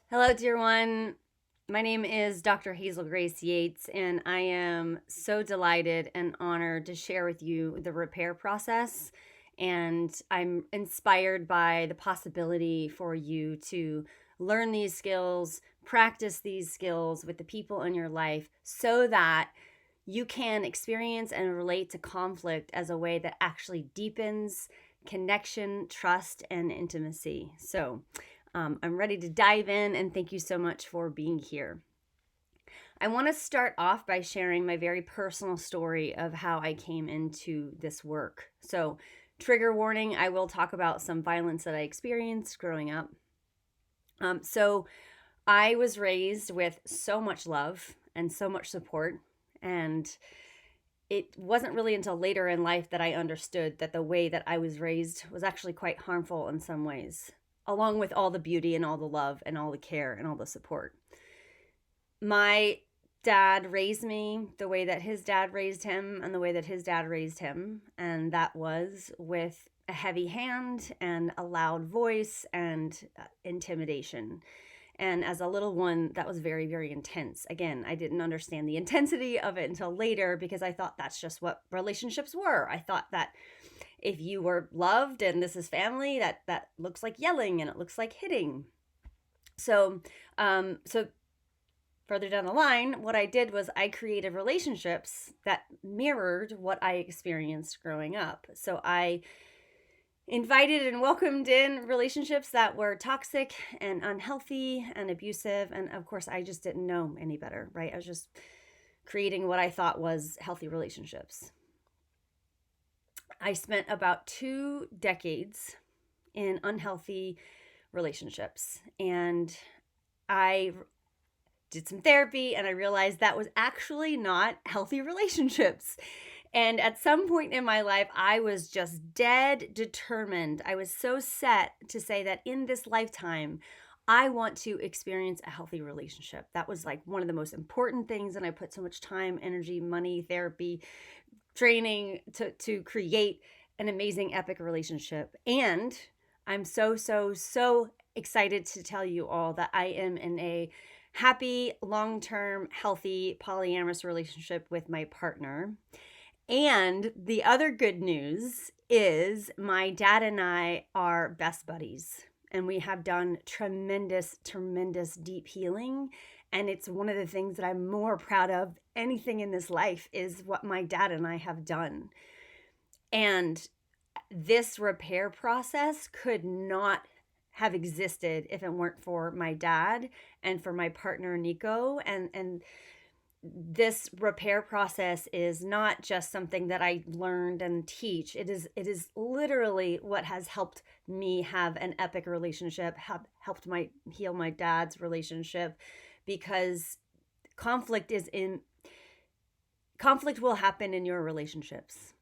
Hello, dear one. My name is Dr. Hazel-Grace Yates, and I am so delighted and honored to share with you the repair process. And I'm inspired by the possibility for you to learn these skills, practice these skills with the people in your life so that you can experience and relate to conflict as a way that actually deepens connection, trust, and intimacy. I'm ready to dive in, and thank you so much for being here. I want to start off by sharing my very personal story of how I came into this work. So, trigger warning, I will talk about some violence that I experienced growing up. I was raised with so much love and so much support, and it wasn't really until later in life that I understood that the way that I was raised was actually quite harmful in some ways, along with all the beauty and all the love and all the care and all the support. My dad raised me the way that his dad raised him and the way that his dad raised him, and that was with a heavy hand and a loud voice and intimidation. And as a little one, that was very, very intense. Again, I didn't understand the intensity of it until later because I thought that's just what relationships were. I thought that if you were loved and this is family, that looks like yelling and it looks like hitting. So further down the line, what I did was I created relationships that mirrored what I experienced growing up. So I invited and welcomed in relationships that were toxic and unhealthy and abusive. And of course, I just didn't know any better, right? I was just creating what I thought was healthy relationships. I spent about 2 decades in unhealthy relationships, and I did some therapy and I realized that was actually not healthy relationships. And at some point in my life, I was just dead determined. I was so set to say that in this lifetime, I want to experience a healthy relationship. That was like one of the most important things. And I put so much time, energy, money, therapy, training to create an amazing, epic relationship. And I'm so excited to tell you all that I am in a happy, long-term, healthy, polyamorous relationship with my partner. And the other good news is my dad and I are best buddies, and we have done tremendous deep healing. And it's one of the things that I'm more proud of anything in this life is what my dad and I have done. And this repair process could not have existed if it weren't for my dad and for my partner Nico. And this repair process is not just something that I learned and teach. It is literally what has helped me have an epic relationship, helped heal my dad's relationship, because conflict will happen in your relationships.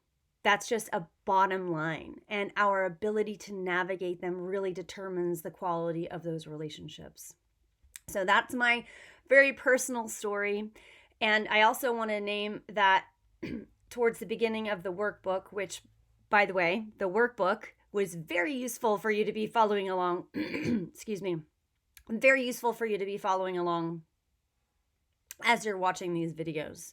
That's just a bottom line. And our ability to navigate them really determines the quality of those relationships. So that's my very personal story. And I also want to name that towards the beginning of the workbook, which, by the way, the workbook was very useful for you to be following along. Excuse me. Very useful for you to be following along as you're watching these videos.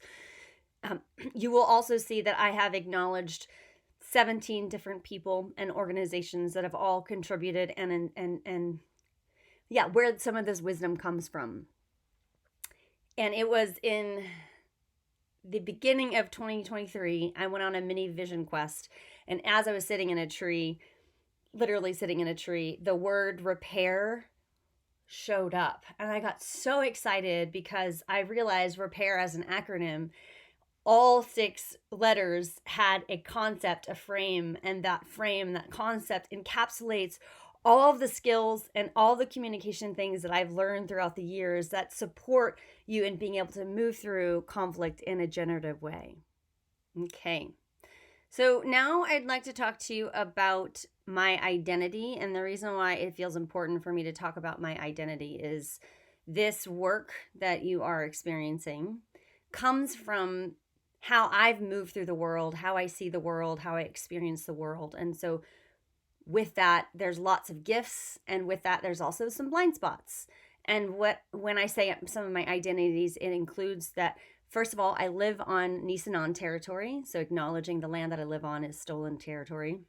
You will also see that I have acknowledged 17 different people and organizations that have all contributed and where some of this wisdom comes from. And it was in the beginning of 2023, I went on a mini vision quest. And as I was sitting in a tree, literally sitting in a tree, the word repair showed up. And I got so excited because I realized repair as an acronym, all 6 letters had a concept, a frame, and that concept encapsulates all of the skills and all the communication things that I've learned throughout the years that support you in being able to move through conflict in a generative way. Okay. So now I'd like to talk to you about my identity. And the reason why it feels important for me to talk about my identity is this work that you are experiencing comes from how I've moved through the world, how I see the world, how I experience the world. And so with that, there's lots of gifts. And with that, there's also some blind spots. And when I say some of my identities, it includes that, first of all, I live on Nisenan territory, so acknowledging the land that I live on is stolen territory.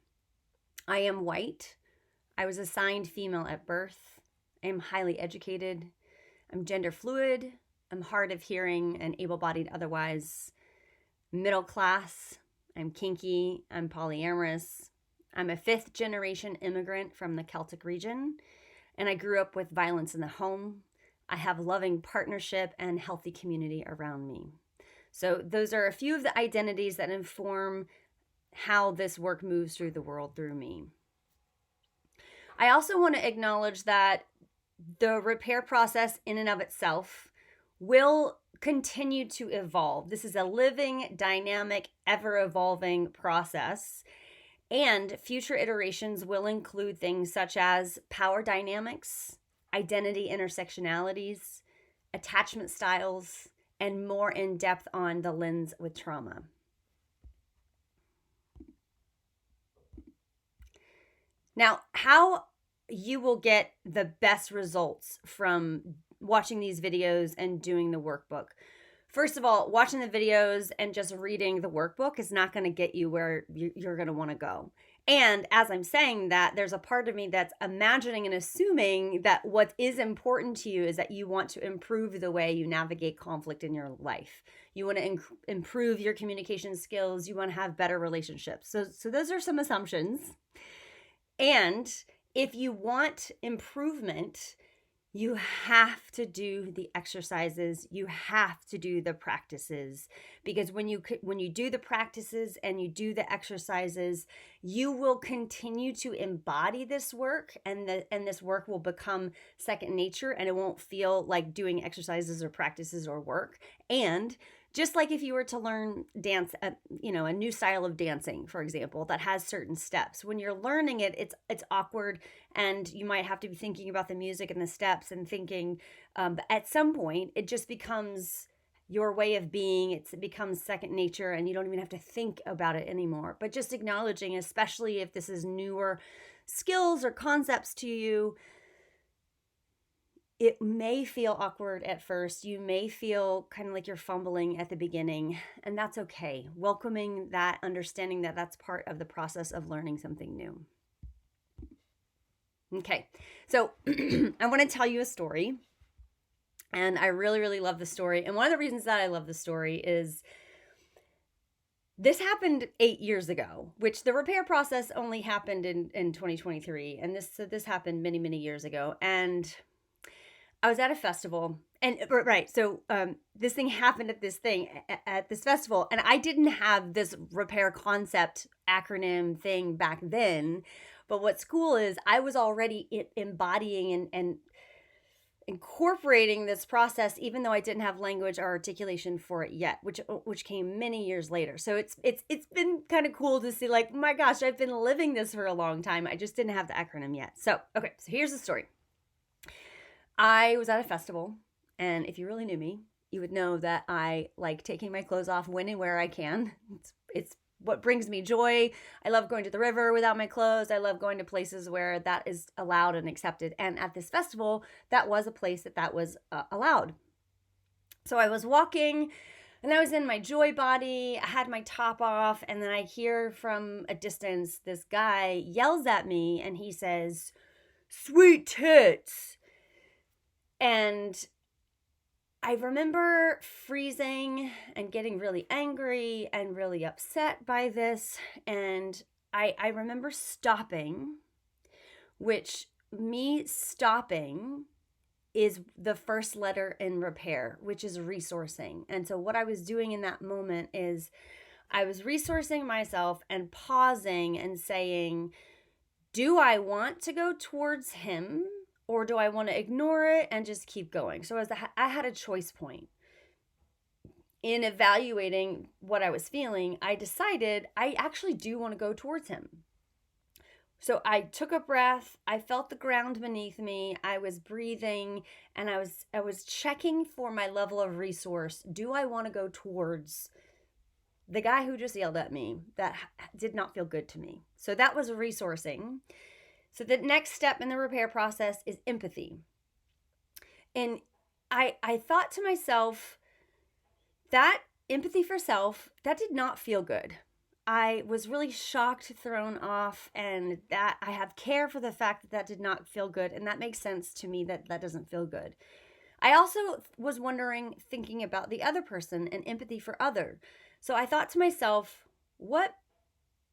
I am white. I was assigned female at birth. I am highly educated. I'm gender fluid. I'm hard of hearing and able-bodied otherwise. Middle class. I'm kinky. I'm polyamorous. I'm a 5th-generation immigrant from the Celtic region, and I grew up with violence in the home. I have loving partnership and healthy community around me. So those are a few of the identities that inform how this work moves through the world through me. I also want to acknowledge that the repair process in and of itself will continue to evolve. This is a living, dynamic, ever-evolving process. And future iterations will include things such as power dynamics, identity intersectionalities, attachment styles, and more in depth on the lens with trauma. Now, how you will get the best results from watching these videos and doing the workbook. First of all, watching the videos and just reading the workbook is not going to get you where you're going to want to go. And as I'm saying that, there's a part of me that's imagining and assuming that what is important to you is that you want to improve the way you navigate conflict in your life. You want to improve your communication skills. You want to have better relationships. So those are some assumptions. And if you want improvement, you have to do the exercises. You have to do the practices, because when you do the practices and you do the exercises, you will continue to embody this work, and this work will become second nature, and it won't feel like doing exercises or practices or work. And just like if you were to learn dance, a new style of dancing, for example, that has certain steps. When you're learning it, it's awkward, and you might have to be thinking about the music and the steps and thinking. But at some point, it just becomes your way of being. It becomes second nature, and you don't even have to think about it anymore. But just acknowledging, especially if this is newer skills or concepts to you, it may feel awkward at first. You may feel kind of like you're fumbling at the beginning, and that's okay. Welcoming that, understanding that that's part of the process of learning something new. Okay, so I want to tell you a story, and I really, really love the story. And one of the reasons that I love the story is this happened 8 years ago, which the repair process only happened in 2023. And this happened many, many years ago. And I was at a festival, and so this thing happened at this festival, and I didn't have this repair concept acronym thing back then. But what's cool is I was already embodying and incorporating this process, even though I didn't have language or articulation for it yet, which came many years later. So it's been kind of cool to see, like, my gosh, I've been living this for a long time. I just didn't have the acronym yet. So here's the story. I was at a festival, and if you really knew me, you would know that I like taking my clothes off when and where I can. It's what brings me joy. I love going to the river without my clothes. I love going to places where that is allowed and accepted. And at this festival, that was a place that was allowed. So I was walking, and I was in my joy body. I had my top off, and then I hear from a distance, this guy yells at me, and he says, "Sweet tits." And I remember freezing and getting really angry and really upset by this. And I remember stopping, which me stopping is the first letter in repair, which is resourcing. And so what I was doing in that moment is I was resourcing myself and pausing and saying, do I want to go towards him, or do I want to ignore it and just keep going? So I had a choice point. In evaluating what I was feeling, I decided I actually do want to go towards him. So I took a breath. I felt the ground beneath me. I was breathing, and I was checking for my level of resource. Do I want to go towards the guy who just yelled at me? That did not feel good to me. So that was resourcing. So the next step in the repair process is empathy. And I thought to myself, that empathy for self, that did not feel good. I was really shocked, thrown off, and that I have care for the fact that that did not feel good. And that makes sense to me that that doesn't feel good. I also was wondering, thinking about the other person and empathy for other. So I thought to myself, what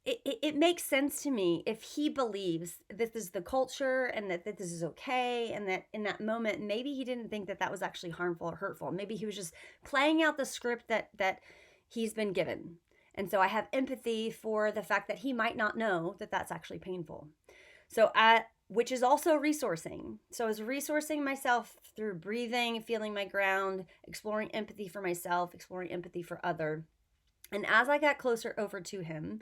it makes sense to me if he believes this is the culture and that this is okay, and that in that moment maybe he didn't think that that was actually harmful or hurtful. Maybe he was just playing out the script that he's been given. And so I have empathy for the fact that he might not know that that's actually painful. So which is also resourcing. So I was resourcing myself through breathing, feeling my ground, exploring empathy for myself, exploring empathy for other. And as I got closer over to him,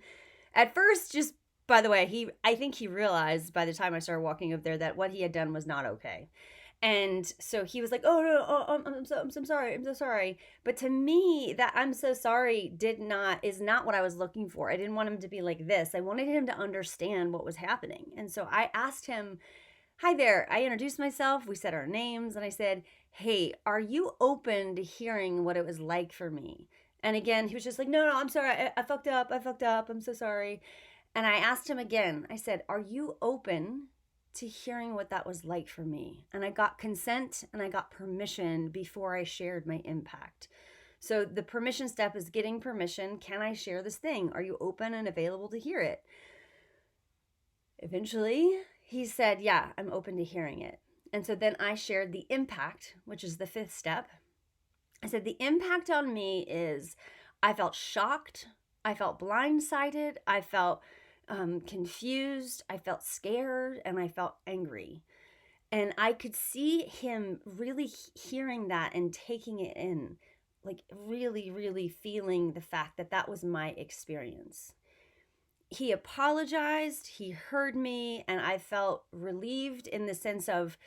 at first, just by the way, I think he realized by the time I started walking over there that what he had done was not okay. And so he was like, "Oh no, oh, I'm so sorry, I'm so sorry." But to me, that "I'm so sorry" is not what I was looking for. I didn't want him to be like this. I wanted him to understand what was happening. And so I asked him, "Hi there." I introduced myself. We said our names, and I said, "Hey, are you open to hearing what it was like for me?" And again, he was just like, "No, I'm sorry. I fucked up. I'm so sorry." And I asked him again. I said, "Are you open to hearing what that was like for me?" And I got consent and I got permission before I shared my impact. So the permission step is getting permission. Can I share this thing? Are you open and available to hear it? Eventually, he said, "Yeah, I'm open to hearing it." And so then I shared the impact, which is the fifth step. I said, the impact on me is I felt shocked. I felt blindsided. I felt confused. I felt scared, and I felt angry. And I could see him really hearing that and taking it in, like really, really feeling the fact that that was my experience. He apologized. He heard me, and I felt relieved in the sense of,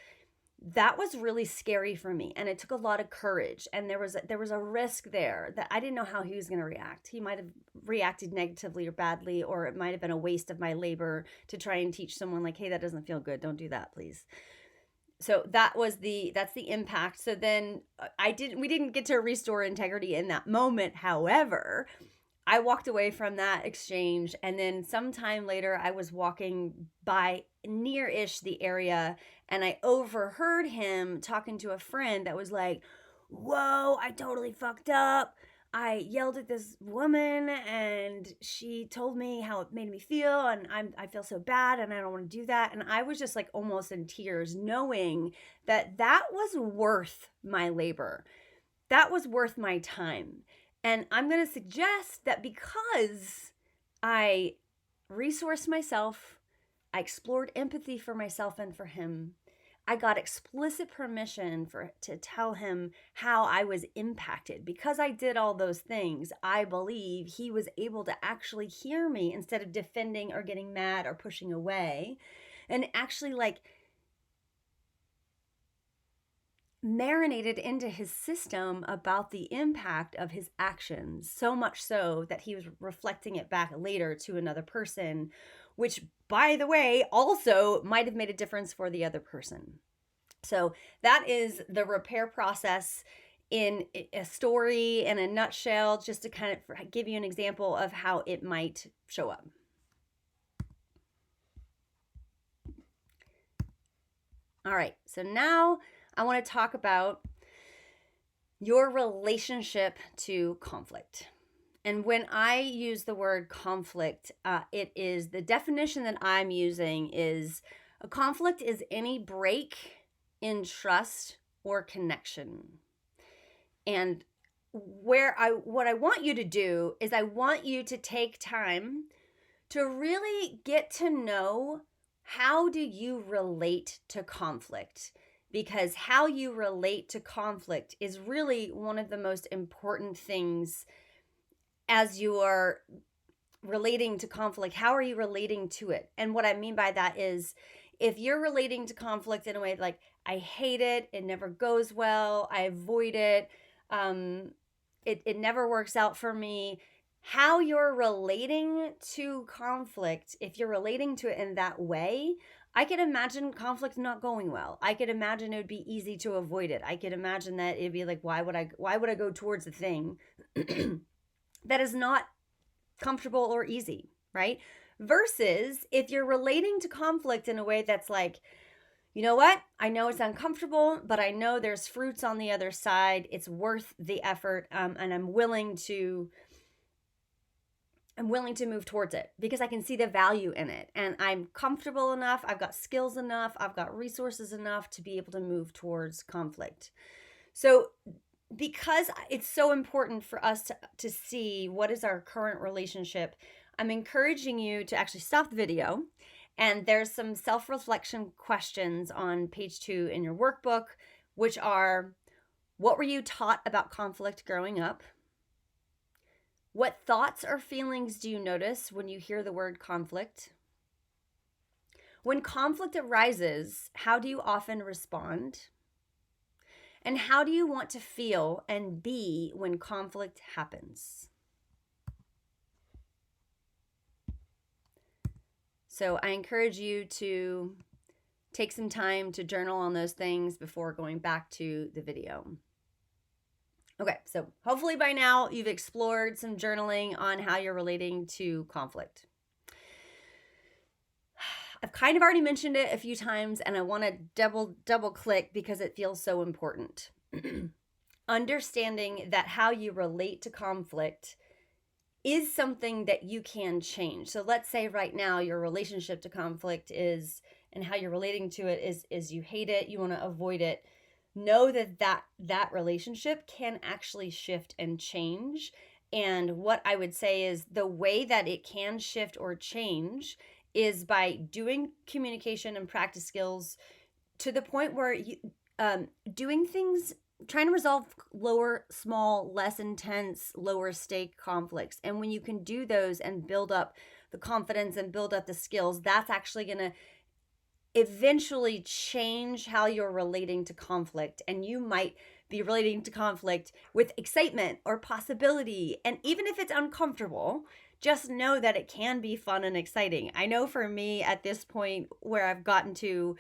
that was really scary for me, and it took a lot of courage, and there was a risk there that I didn't know how he was going to react. He might have reacted negatively or badly, or it might have been a waste of my labor to try and teach someone like, "Hey, that doesn't feel good, don't do that, please." So that's the impact. So then we didn't get to restore integrity in that moment. However, I walked away from that exchange, and then sometime later I was walking by near-ish the area, and I overheard him talking to a friend that was like, "Whoa, I totally fucked up. I yelled at this woman and she told me how it made me feel, and I feel so bad and I don't want to do that." And I was just like almost in tears, knowing that that was worth my labor. That was worth my time. And I'm going to suggest that because I resourced myself, I explored empathy for myself and for him, I got explicit permission to tell him how I was impacted. Because I did all those things, I believe he was able to actually hear me instead of defending or getting mad or pushing away, and actually like marinated into his system about the impact of his actions, so much so that he was reflecting it back later to another person, which, by the way, also might have made a difference for the other person. So that is the repair process in a story in a nutshell, just to kind of give you an example of how it might show up. All right, so now I want to talk about your relationship to conflict. And when I use the word conflict, it is the definition that I'm using is a conflict is any break in trust or connection. And what I want you to do is I want you to take time to really get to know, how do you relate to conflict? Because how you relate to conflict is really one of the most important things as you are relating to conflict. How are you relating to it? And what I mean by that is, if you're relating to conflict in a way like, I hate it, it never goes well, I avoid it, it never works out for me, how you're relating to conflict, if you're relating to it in that way, I could imagine conflict not going well. I could imagine it would be easy to avoid it. I could imagine that it'd be like, why would I go towards a thing that is not comfortable or easy, right? Versus if you're relating to conflict in a way that's like, you know what? I know it's uncomfortable, but I know there's fruits on the other side. It's worth the effort, and I'm willing to move towards it because I can see the value in it, and I'm comfortable enough. I've got skills enough. I've got resources enough to be able to move towards conflict. So, because it's so important for us to see what is our current relationship, I'm encouraging you to actually stop the video. And there's some self-reflection questions on page 2 in your workbook, which are, what were you taught about conflict growing up? What thoughts or feelings do you notice when you hear the word conflict? When conflict arises, how do you often respond? And how do you want to feel and be when conflict happens? So I encourage you to take some time to journal on those things before going back to the video. Okay, so hopefully by now you've explored some journaling on how you're relating to conflict. I've kind of already mentioned it a few times, and I want to double click because it feels so important. Understanding that how you relate to conflict is something that you can change. So let's say right now your relationship to conflict is, and how you're relating to it is you hate it, you want to avoid it. Know that relationship can actually shift and change. And what I would say is the way that it can shift or change is by doing communication and practice skills to the point where you doing things, trying to resolve lower, small, less intense, lower stake conflicts. And when you can do those and build up the confidence and build up the skills, that's actually going to eventually change how you're relating to conflict. And you might be relating to conflict with excitement or possibility. And even if it's uncomfortable, just know that it can be fun and exciting. I know for me at this point where I've gotten to,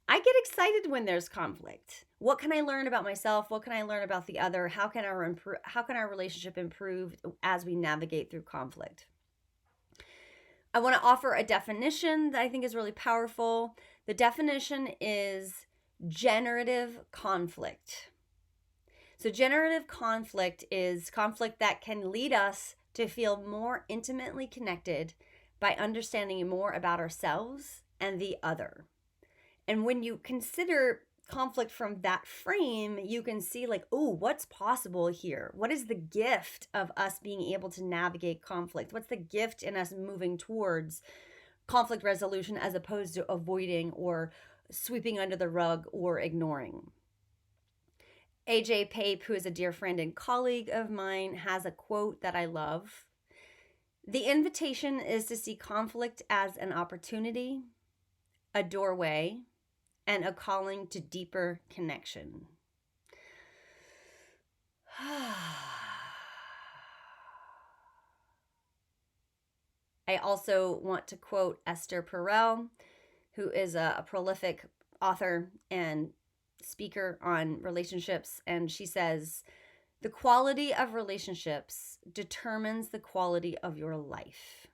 I get excited when there's conflict. What can I learn about myself? What can I learn about the other? How can our relationship improve as we navigate through conflict? I want to offer a definition that I think is really powerful. The definition is generative conflict. So generative conflict is conflict that can lead us to feel more intimately connected by understanding more about ourselves and the other. And when you consider conflict from that frame, you can see like, oh, what's possible here? What is the gift of us being able to navigate conflict? What's the gift in us moving towards conflict resolution as opposed to avoiding or sweeping under the rug or ignoring? AJ Pape, who is a dear friend and colleague of mine, has a quote that I love. The invitation is to see conflict as an opportunity, a doorway, and a calling to deeper connection. I also want to quote Esther Perel, who is a prolific author and speaker on relationships. And she says, the quality of relationships determines the quality of your life.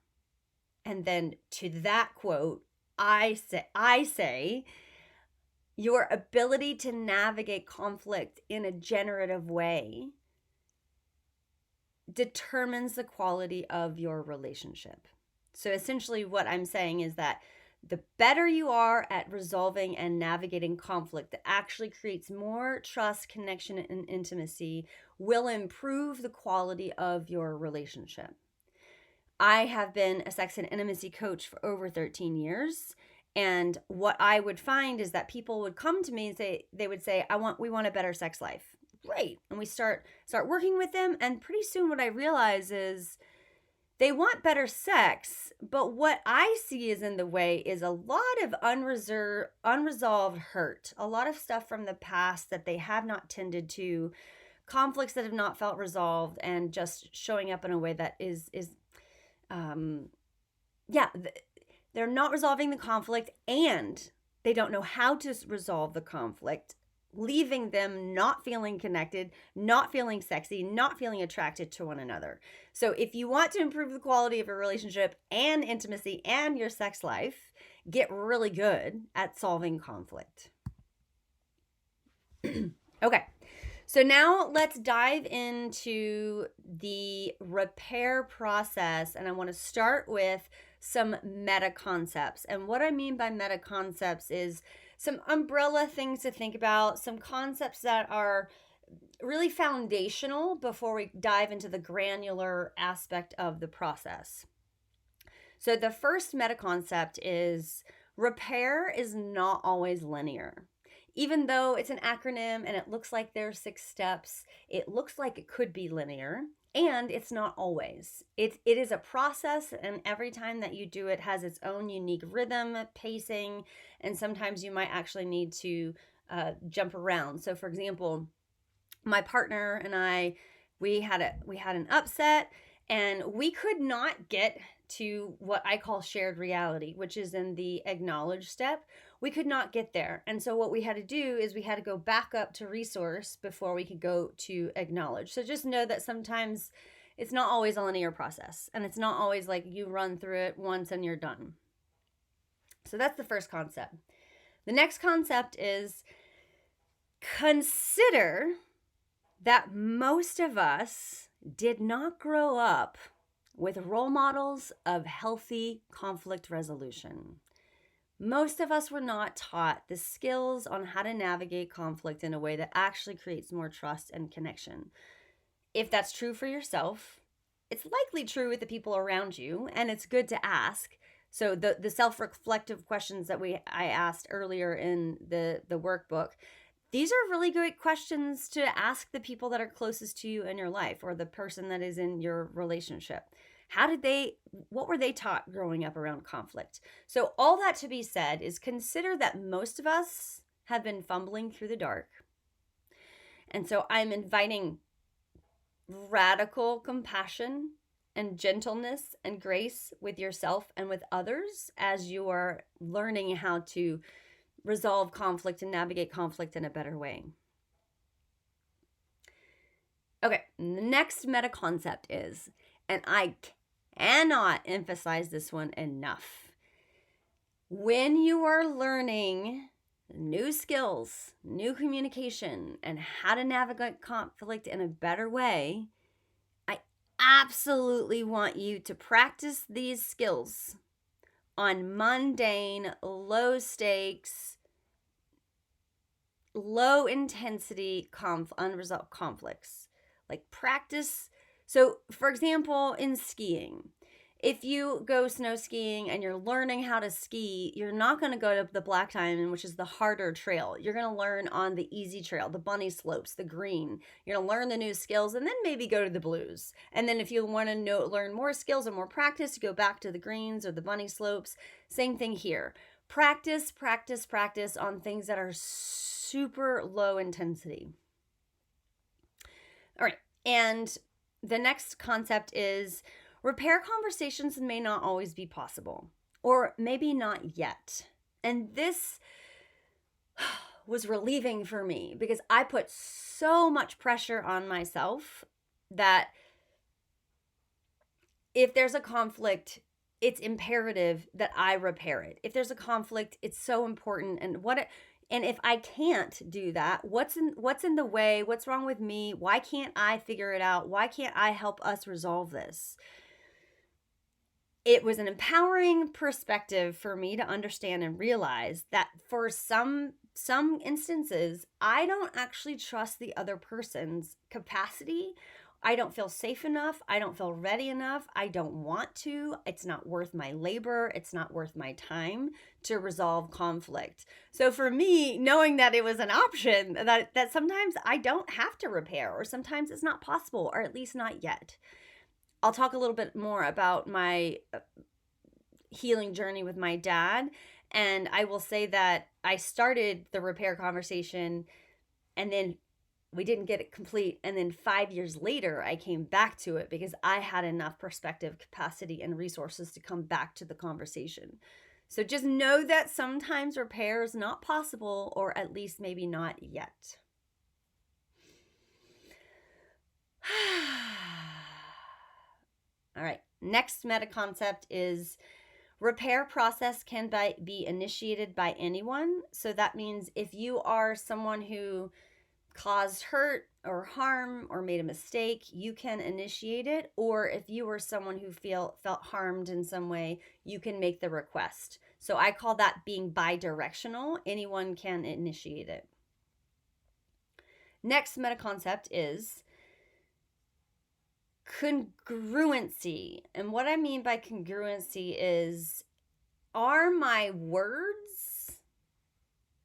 And then to that quote, I say, your ability to navigate conflict in a generative way determines the quality of your relationship. So essentially what I'm saying is that the better you are at resolving and navigating conflict that actually creates more trust, connection, and intimacy will improve the quality of your relationship. I have been a sex and intimacy coach for over 13 years. And what I would find is that people would come to me and say, we want a better sex life. Great. And we start working with them. And pretty soon what I realize is they want better sex, but what I see is in the way is a lot of unresolved hurt, a lot of stuff from the past that they have not tended to, conflicts that have not felt resolved, and just showing up in a way that they're not resolving the conflict and they don't know how to resolve the conflict, leaving them not feeling connected, not feeling sexy, not feeling attracted to one another. So if you want to improve the quality of a relationship and intimacy and your sex life, get really good at solving conflict. Okay, so now let's dive into the repair process, and I want to start with some meta concepts. And what I mean by meta concepts is some umbrella things to think about, some concepts that are really foundational before we dive into the granular aspect of the process. So the first meta concept is repair is not always linear. Even though it's an acronym and it looks like there's 6 steps, it looks like it could be linear, and it's not always. It is a process, and every time that you do it has its own unique rhythm, pacing, and sometimes you might actually need to jump around. So for example, my partner and I, we had an upset, and we could not get to what I call shared reality, which is in the acknowledge step. We could not get there. And so what we had to do is we had to go back up to resource before we could go to acknowledge. So just know that sometimes it's not always a linear process, and it's not always like you run through it once and you're done. So that's the first concept. The next concept is consider that most of us did not grow up with role models of healthy conflict resolution. Most of us were not taught the skills on how to navigate conflict in a way that actually creates more trust and connection. If that's true for yourself, it's likely true with the people around you, and it's good to ask. So the self-reflective questions that I asked earlier in the workbook, these are really good questions to ask the people that are closest to you in your life, or the person that is in your relationship. What were they taught growing up around conflict? So all that to be said is consider that most of us have been fumbling through the dark. And so I'm inviting radical compassion and gentleness and grace with yourself and with others as you are learning how to resolve conflict and navigate conflict in a better way. Okay, the next meta concept is, and I cannot emphasize this one enough, when you are learning new skills, new communication, and how to navigate conflict in a better way, I absolutely want you to practice these skills on mundane, low stakes, low intensity unresolved conflicts. Like practice. So for example, in skiing, if you go snow skiing and you're learning how to ski, you're not going to go to the black diamond, which is the harder trail. You're going to learn on the easy trail, the bunny slopes, the green. You're going to learn the new skills and then maybe go to the blues. And then if you want to learn more skills and more practice, you go back to the greens or the bunny slopes. Same thing here. Practice, practice, practice on things that are super low intensity. All right. And the next concept is repair conversations may not always be possible, or maybe not yet. And this was relieving for me because I put so much pressure on myself that if there's a conflict, it's imperative that I repair it. If there's a conflict, it's so important. And if I can't do that, what's in the way? What's wrong with me? Why can't I figure it out? Why can't I help us resolve this? It was an empowering perspective for me to understand and realize that for some instances, I don't actually trust the other person's capacity. I don't feel safe enough. I don't feel ready enough. I don't want to. It's not worth my labor. It's not worth my time to resolve conflict. So for me, knowing that it was an option, that sometimes I don't have to repair, or sometimes it's not possible, or at least not yet. I'll talk a little bit more about my healing journey with my dad. And I will say that I started the repair conversation and then we didn't get it complete. And then 5 years later, I came back to it because I had enough perspective, capacity, and resources to come back to the conversation. So just know that sometimes repair is not possible, or at least maybe not yet. All right, next meta concept is repair process can be initiated by anyone. So that means if you are someone who caused hurt or harm or made a mistake, you can initiate it. Or if you were someone who felt harmed in some way, you can make the request. So I call that being bi-directional. Anyone can initiate it. Next meta concept is congruency. And what I mean by congruency is, are my words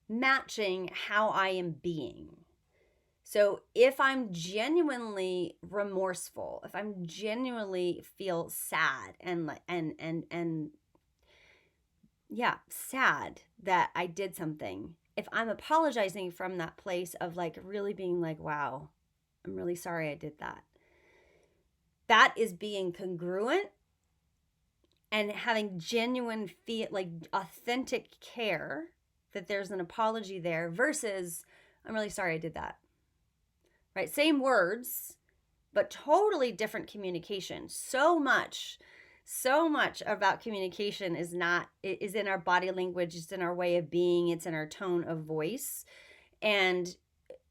matching how I am being? So if I'm genuinely remorseful, if I'm genuinely feel sad and yeah, sad that I did something, if I'm apologizing from that place of like really being like, wow, I'm really sorry I did that, that is being congruent and having genuine like authentic care that there's an apology there versus I'm really sorry I did that. Right? Same words, but totally different communication. So much about communication is in our body language, it's in our way of being, it's in our tone of voice. And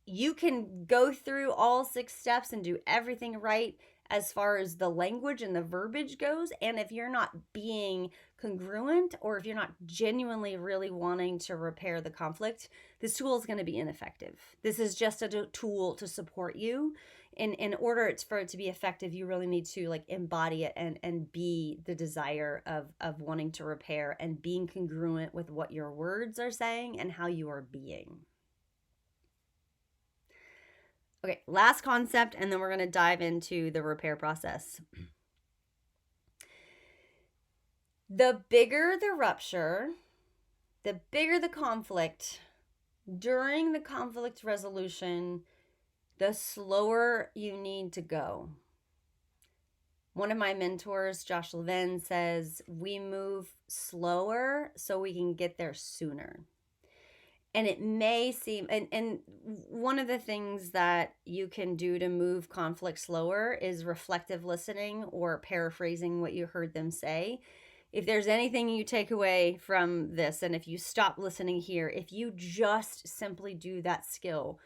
you can go through all 6 steps and do everything right as far as the language and the verbiage goes. And if you're not being congruent, or if you're not genuinely really wanting to repair the conflict, this tool is going to be ineffective. This is just a tool to support you. In order for it to be effective, you really need to like embody it and be the desire of wanting to repair and being congruent with what your words are saying and how you are being. Okay, last concept, and then we're going to dive into the repair process. The bigger the rupture, the bigger the conflict, during the conflict resolution, the slower you need to go. One of my mentors, Josh Levin, says we move slower so we can get there sooner. And it may seem, and one of the things that you can do to move conflict slower is reflective listening or paraphrasing what you heard them say. If there's anything you take away from this, and if you stop listening here, if you just simply do that skill,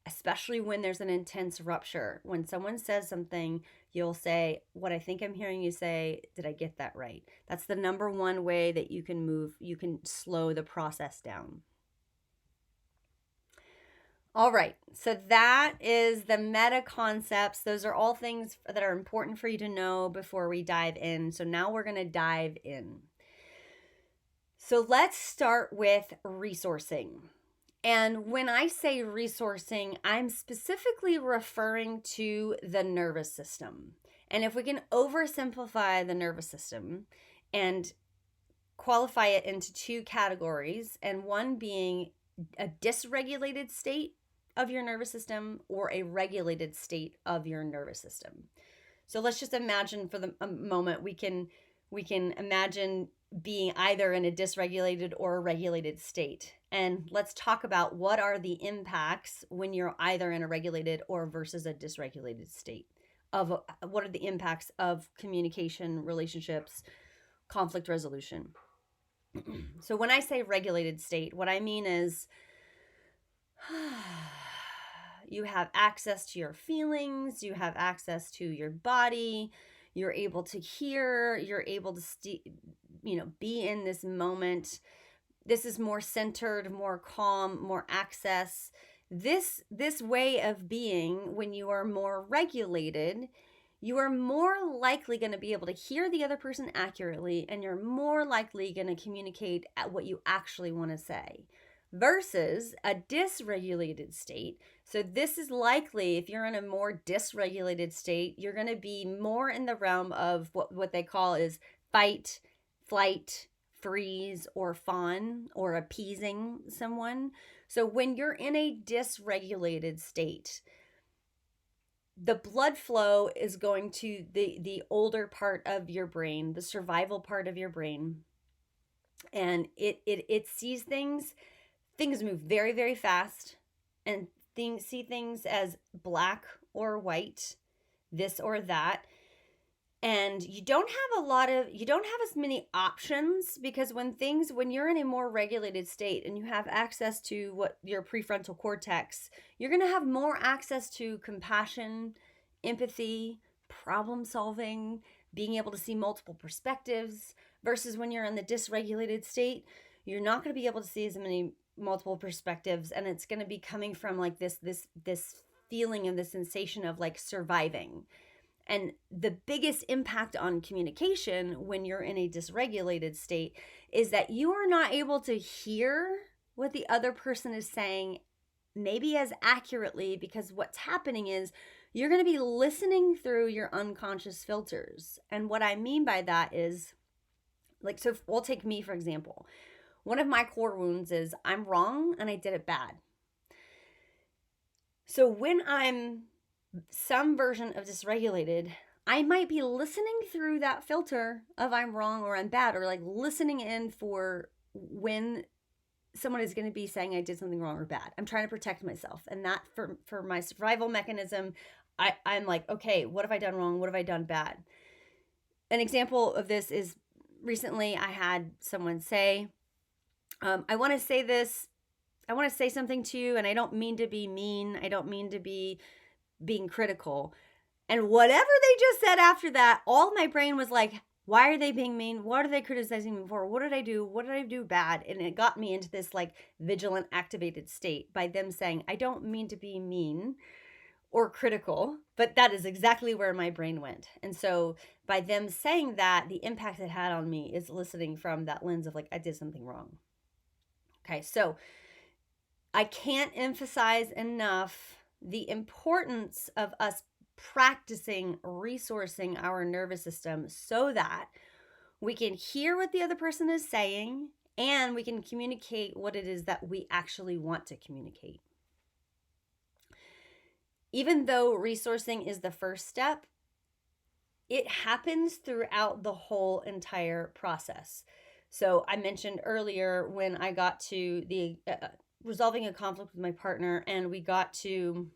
especially when there's an intense rupture, when someone says something, you'll say, what I think I'm hearing you say, did I get that right? That's the number one way that you can slow the process down. All right, so that is the meta concepts. Those are all things that are important for you to know before we dive in. So now we're going to dive in. So let's start with resourcing. And when I say resourcing, I'm specifically referring to the nervous system. And if we can oversimplify the nervous system and qualify it into 2 categories, and one being a dysregulated state of your nervous system or a regulated state of your nervous system. So let's just imagine for a moment, we can imagine being either in a dysregulated or a regulated state. And let's talk about what are the impacts when you're either in a regulated or versus a dysregulated state. What are the impacts of communication, relationships, conflict resolution. So when I say regulated state, what I mean is you have access to your feelings, you have access to your body, you're able to hear, you're able to be in this moment. This is more centered, more calm, more access. This way of being, when you are more regulated, you are more likely going to be able to hear the other person accurately, and you're more likely going to communicate at what you actually want to say. Versus a dysregulated state. So this is likely, if you're in a more dysregulated state, you're going to be more in the realm of what they call is fight, flight, freeze, or fawn, or appeasing someone. So when you're in a dysregulated state, the blood flow is going to the older part of your brain, the survival part of your brain. and it sees things move very, very fast, and see things as black or white, this or that. And you don't have as many options, because when you're in a more regulated state and you have access to what your prefrontal cortex, you're going to have more access to compassion, empathy, problem solving, being able to see multiple perspectives, versus when you're in the dysregulated state, you're not going to be able to see as many multiple perspectives, and it's going to be coming from like this feeling and the sensation of like surviving. And the biggest impact on communication when you're in a dysregulated state is that you are not able to hear what the other person is saying maybe as accurately, because what's happening is you're going to be listening through your unconscious filters. And what I mean by that is, like, so we'll take me for example. One of my core wounds is I'm wrong and I did it bad. So when I'm some version of dysregulated, I might be listening through that filter of I'm wrong or I'm bad, or like listening in for when someone is going to be saying I did something wrong or bad. I'm trying to protect myself. And that for my survival mechanism, I'm like, okay, what have I done wrong? What have I done bad? An example of this is recently I had someone say, I want to say this. I want to say something to you, and I don't mean to be mean. I don't mean to be being critical. And whatever they just said after that, all my brain was like, why are they being mean? What are they criticizing me for? What did I do? What did I do bad? And it got me into this like vigilant activated state by them saying, I don't mean to be mean or critical, but that is exactly where my brain went. And so by them saying that, the impact it had on me is listening from that lens of like, I did something wrong. Okay, so I can't emphasize enough the importance of us practicing resourcing our nervous system so that we can hear what the other person is saying and we can communicate what it is that we actually want to communicate. Even though resourcing is the first step, it happens throughout the whole entire process. So I mentioned earlier when I got to the resolving a conflict with my partner and we got to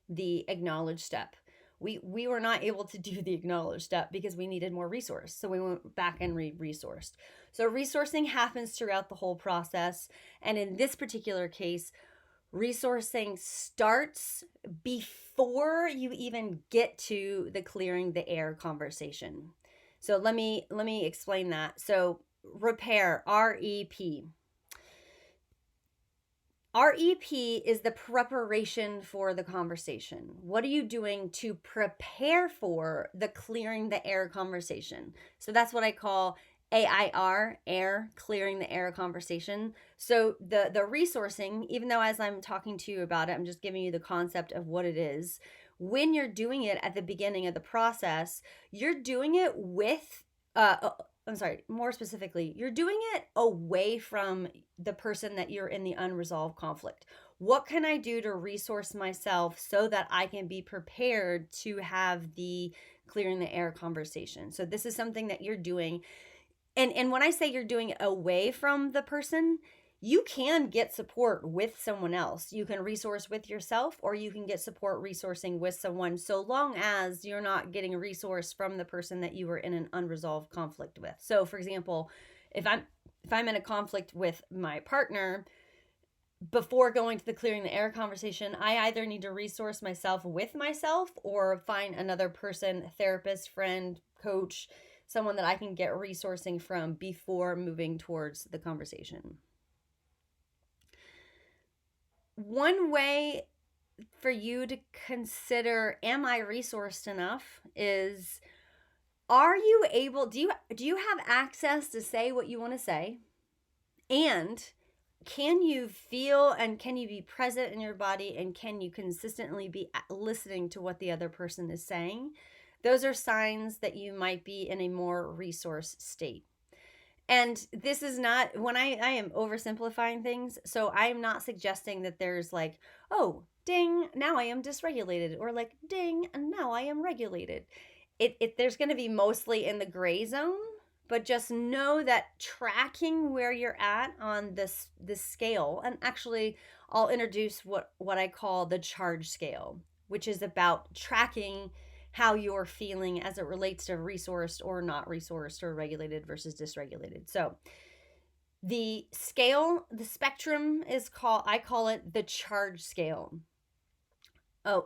the acknowledge step. We were not able to do the acknowledge step because we needed more resource. So we went back and resourced. So resourcing happens throughout the whole process. And in this particular case, resourcing starts before you even get to the clearing the air conversation. So let me explain that. So repair, REP. REP is the preparation for the conversation. What are you doing to prepare for the clearing the air conversation? So that's what I call AIR, air, clearing the air conversation. So the resourcing, even though as I'm talking to you about it, I'm just giving you the concept of what it is. When you're doing it at the beginning of the process, you're doing it with, more specifically, you're doing it away from the person that you're in the unresolved conflict. What can I do to resource myself so that I can be prepared to have the clearing the air conversation? So this is something that you're doing. And when I say you're doing it away from the person, you can get support with someone else. You can resource with yourself, or you can get support resourcing with someone, so long as you're not getting a resource from the person that you were in an unresolved conflict with. So for example, if I'm in a conflict with my partner, before going to the clearing the air conversation, I either need to resource myself with myself or find another person, therapist, friend, coach, someone that I can get resourcing from before moving towards the conversation. One way for you to consider, am I resourced enough, is, are you able, do you have access to say what you want to say? And can you feel and can you be present in your body, and can you consistently be listening to what the other person is saying? Those are signs that you might be in a more resourced state. And this is not, when I am oversimplifying things, so I am not suggesting that there's like, oh, ding, now I am dysregulated, or like, ding, and now I am regulated. There's going to be mostly in the gray zone, but just know that tracking where you're at on this scale, and actually I'll introduce what I call the charge scale, which is about tracking how you're feeling as it relates to resourced or not resourced, or regulated versus dysregulated. So the scale, the spectrum is called, I call it the charge scale.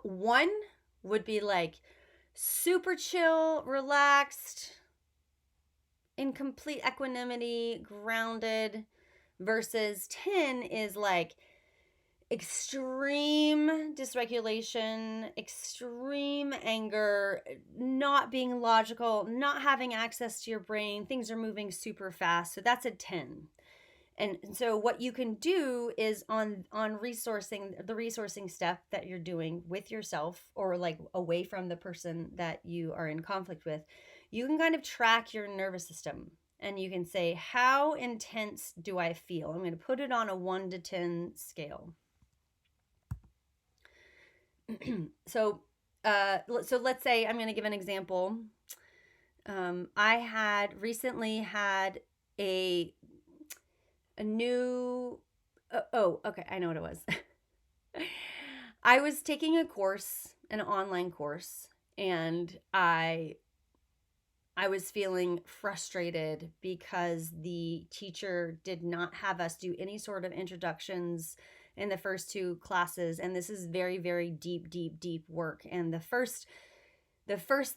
One would be like super chill, relaxed, in complete equanimity, grounded, versus 10 is like extreme dysregulation, extreme anger, not being logical, not having access to your brain. Things are moving super fast. So that's a 10. And so what you can do is on resourcing, the resourcing step that you're doing with yourself, or like away from the person that you are in conflict with, you can kind of track your nervous system, and you can say, how intense do I feel? I'm going to put it on a 1 to 10 scale. So let's say, I'm going to give an example. I had recently had a new, okay, I know what it was. I was taking a course, an online course, and I was feeling frustrated because the teacher did not have us do any sort of introductions in the first 2 classes. And this is very, very deep work. And the first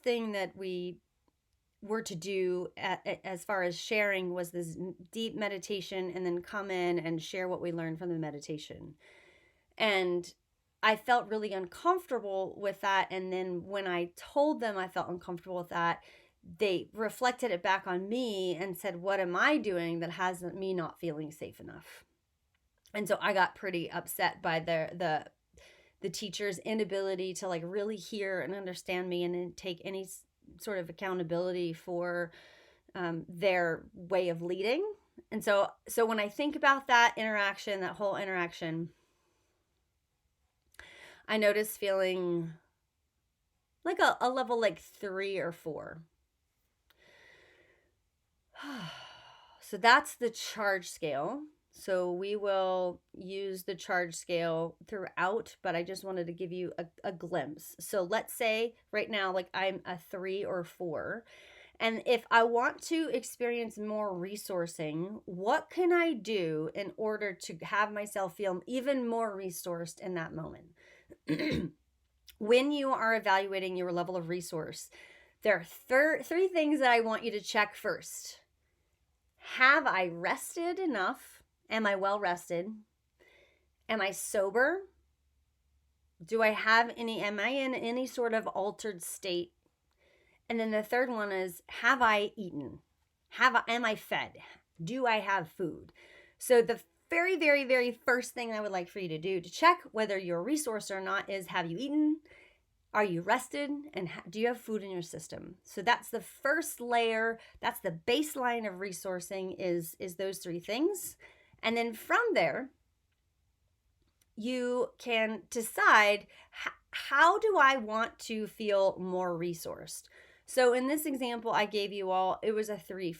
thing that we were to do as far as sharing was this deep meditation, and then come in and share what we learned from the meditation. And I felt really uncomfortable with that. And then when I told them I felt uncomfortable with that, they reflected it back on me and said, what am I doing that has me not feeling safe enough? And so I got pretty upset by the teacher's inability to like really hear and understand me, and then take any sort of accountability for their way of leading. And so when I think about that interaction, that whole interaction, I notice feeling like a level like 3 or 4. So that's the charge scale. So we will use the charge scale throughout, but I just wanted to give you a glimpse. So let's say right now, like I'm a 3 or 4. And if I want to experience more resourcing, what can I do in order to have myself feel even more resourced in that moment? When you are evaluating your level of resource, there are 3 things that I want you to check first. Have I rested enough? Am I well rested? Am I sober? Am I in any sort of altered state? And then the third one is, have I eaten? Am I fed? Do I have food? So the very, very, very first thing I would like for you to do to check whether you're resourced or not is, have you eaten? Are you rested? And do you have food in your system? So that's the first layer. That's the baseline of resourcing, is those 3 things. And then from there, you can decide, how do I want to feel more resourced? So in this example I gave you all, it was a 3,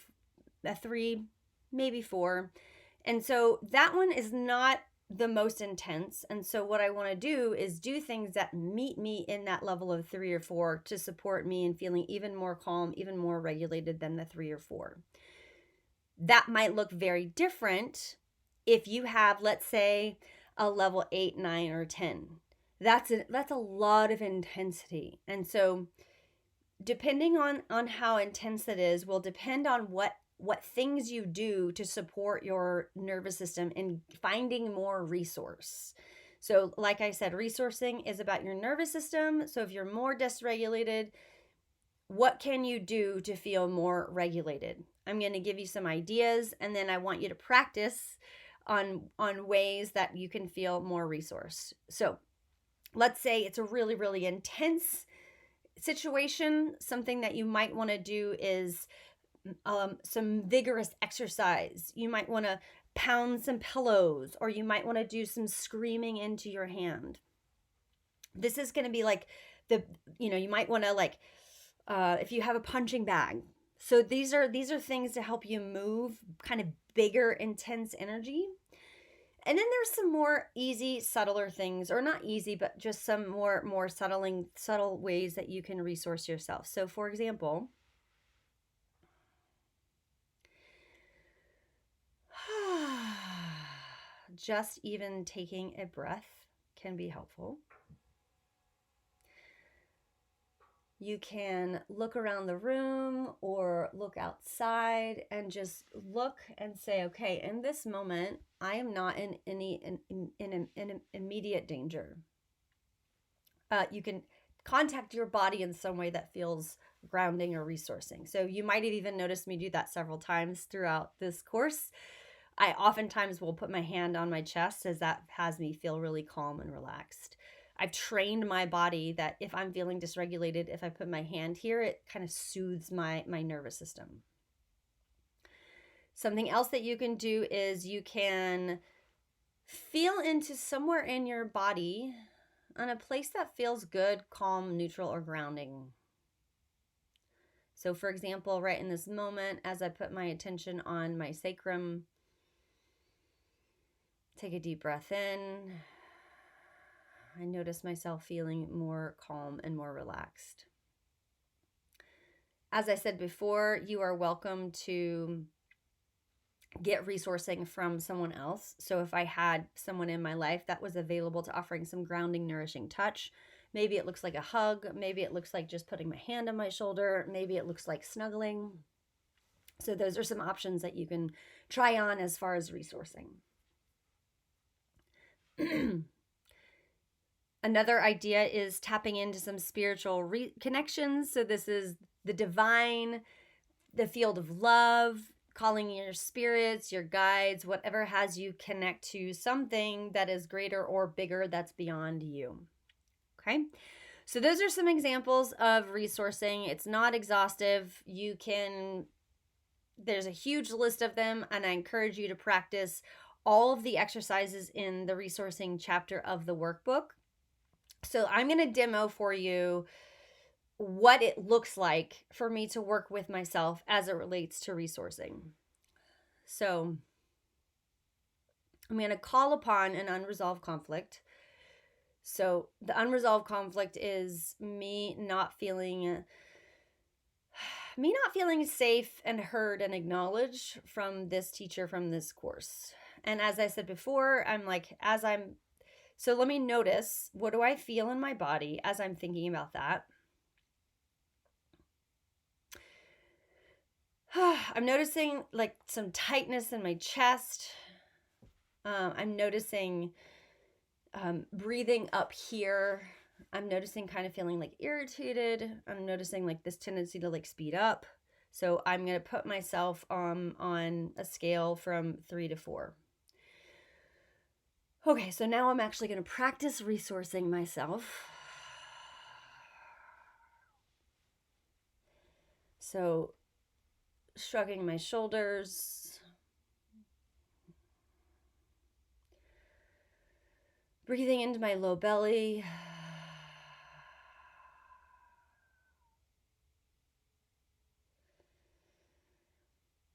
maybe 4. And so that one is not the most intense. And so what I want to do is do things that meet me in that level of 3 or 4 to support me in feeling even more calm, even more regulated than the 3 or 4. That might look very different if you have, let's say, a level 8, 9, or 10. That's a lot of intensity. And so depending on how intense it is will depend on what things you do to support your nervous system in finding more resource. So like I said, resourcing is about your nervous system. So if you're more dysregulated, what can you do to feel more regulated? I'm going to give you some ideas, and then I want you to practice on ways that you can feel more resourced. So let's say it's a really, really intense situation. Something that you might want to do is some vigorous exercise. You might want to pound some pillows, or you might want to do some screaming into your hand. This is going to be like you might want to if you have a punching bag, So these are things to help you move kind of bigger, intense energy. And then there's some more easy, subtler things, or not easy, but just some more subtle ways that you can resource yourself. So for example, just even taking a breath can be helpful. You can look around the room or look outside and just look and say, okay, in this moment, I am not in any in immediate danger. You can contact your body in some way that feels grounding or resourcing. So you might have even noticed me do that several times throughout this course. I oftentimes will put my hand on my chest, as that has me feel really calm and relaxed. I've trained my body that if I'm feeling dysregulated, if I put my hand here, it kind of soothes my nervous system. Something else that you can do is you can feel into somewhere in your body on a place that feels good, calm, neutral, or grounding. So for example, right in this moment, as I put my attention on my sacrum, take a deep breath in. I notice myself feeling more calm and more relaxed. As I said before, you are welcome to get resourcing from someone else. So if I had someone in my life that was available to offering some grounding, nourishing touch, maybe it looks like a hug, maybe it looks like just putting my hand on my shoulder, maybe it looks like snuggling. So those are some options that you can try on as far as resourcing. Another idea is tapping into some spiritual connections. So this is the divine, the field of love, calling your spirits, your guides, whatever has you connect to something that is greater or bigger that's beyond you. Okay? So those are some examples of resourcing. It's not exhaustive. There's a huge list of them, and I encourage you to practice all of the exercises in the resourcing chapter of the workbook. So I'm going to demo for you what it looks like for me to work with myself as it relates to resourcing. So I'm going to call upon an unresolved conflict. So the unresolved conflict is me not feeling safe and heard and acknowledged from this teacher, from this course. And as I said before, so let me notice, what do I feel in my body as I'm thinking about that? I'm noticing like some tightness in my chest. I'm noticing breathing up here. I'm noticing kind of feeling like irritated. I'm noticing like this tendency to like speed up. So I'm going to put myself on a scale from 3 to 4. Okay, so now I'm actually going to practice resourcing myself. So shrugging my shoulders, breathing into my low belly.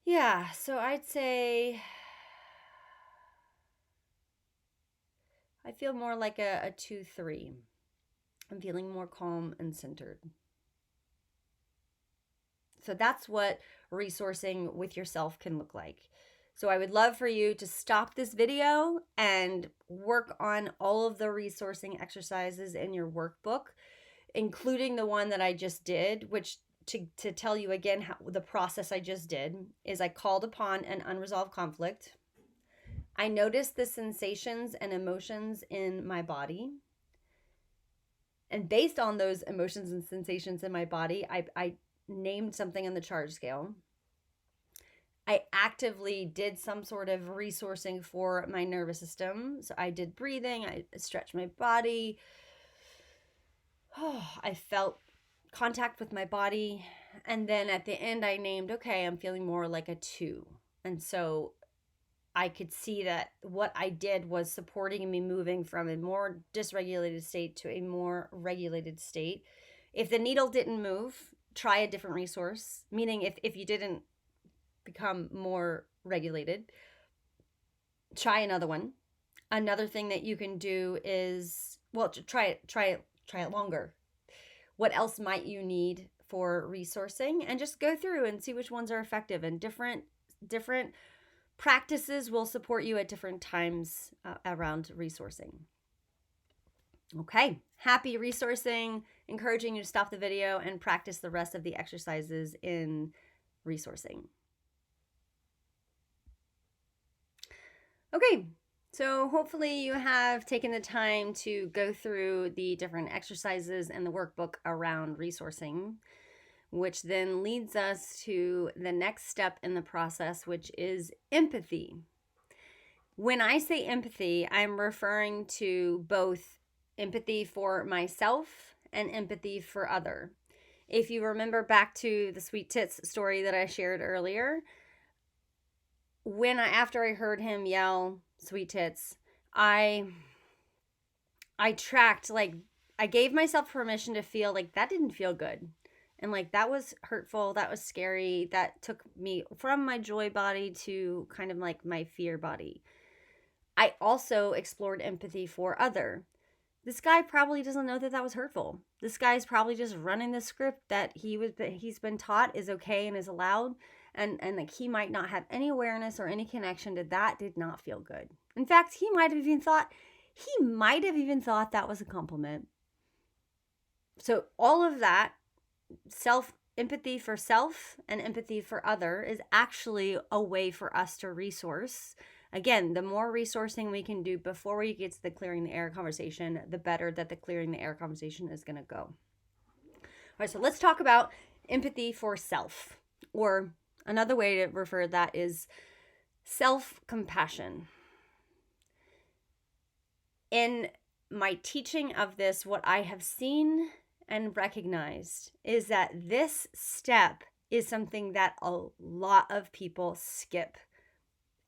Yeah, so I'd say I feel more like a 2-3. I'm feeling more calm and centered. So that's what resourcing with yourself can look like. So I would love for you to stop this video and work on all of the resourcing exercises in your workbook, including the one that I just did, which to tell you again how the process I just did is I called upon an unresolved conflict. I noticed the sensations and emotions in my body. And based on those emotions and sensations in my body, I named something on the charge scale. I actively did some sort of resourcing for my nervous system. So I did breathing, I stretched my body. I felt contact with my body. And then at the end, I named, okay, I'm feeling more like a 2. And so I could see that what I did was supporting me moving from a more dysregulated state to a more regulated state. If the needle didn't move, try a different resource, meaning if you didn't become more regulated, try another one. Another thing that you can do is, well, try it longer. What else might you need for resourcing? And just go through and see which ones are effective. And different practices will support you at different times around resourcing. Okay, happy resourcing, encouraging you to stop the video and practice the rest of the exercises in resourcing. Okay, so hopefully you have taken the time to go through the different exercises and the workbook around resourcing, which then leads us to the next step in the process, which is empathy. When I say empathy, I'm referring to both empathy for myself and empathy for other. If you remember back to the sweet tits story that I shared earlier, after I heard him yell sweet tits, I tracked, like, I gave myself permission to feel like that didn't feel good. And like, that was hurtful. That was scary. That took me from my joy body to kind of like my fear body. I also explored empathy for other. This guy probably doesn't know that was hurtful. This guy's probably just running the script that he's been taught is okay and is allowed. And like, he might not have any awareness or any connection to that. Did not feel good. In fact, he might have even thought that was a compliment. So all of that, empathy for self and empathy for other, is actually a way for us to resource. Again, the more resourcing we can do before we get to the clearing the air conversation, the better that the clearing the air conversation is going to go. All right, so let's talk about empathy for self, or another way to refer to that is self-compassion. In my teaching of this, what I have seen and recognized is that this step is something that a lot of people skip,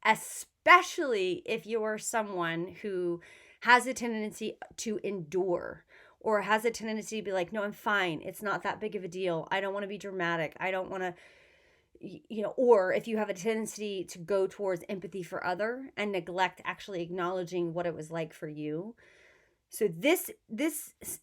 especially if you're someone who has a tendency to endure or has a tendency to be like, no, I'm fine. It's not that big of a deal. I don't want to be dramatic. I don't want to, or if you have a tendency to go towards empathy for other and neglect actually acknowledging what it was like for you. So this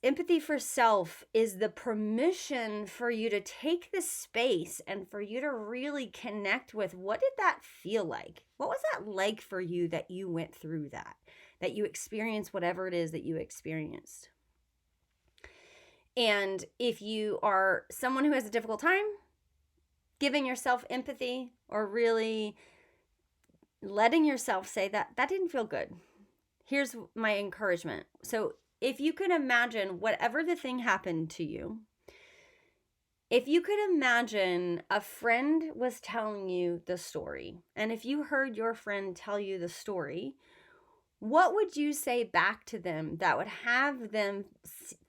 empathy for self is the permission for you to take the space and for you to really connect with, what did that feel like? What was that like for you that you went through that you experienced whatever it is that you experienced? And if you are someone who has a difficult time giving yourself empathy, or really letting yourself say that didn't feel good, here's my encouragement. So if you could imagine whatever the thing happened to you, if you could imagine a friend was telling you the story, and if you heard your friend tell you the story, what would you say back to them that would have them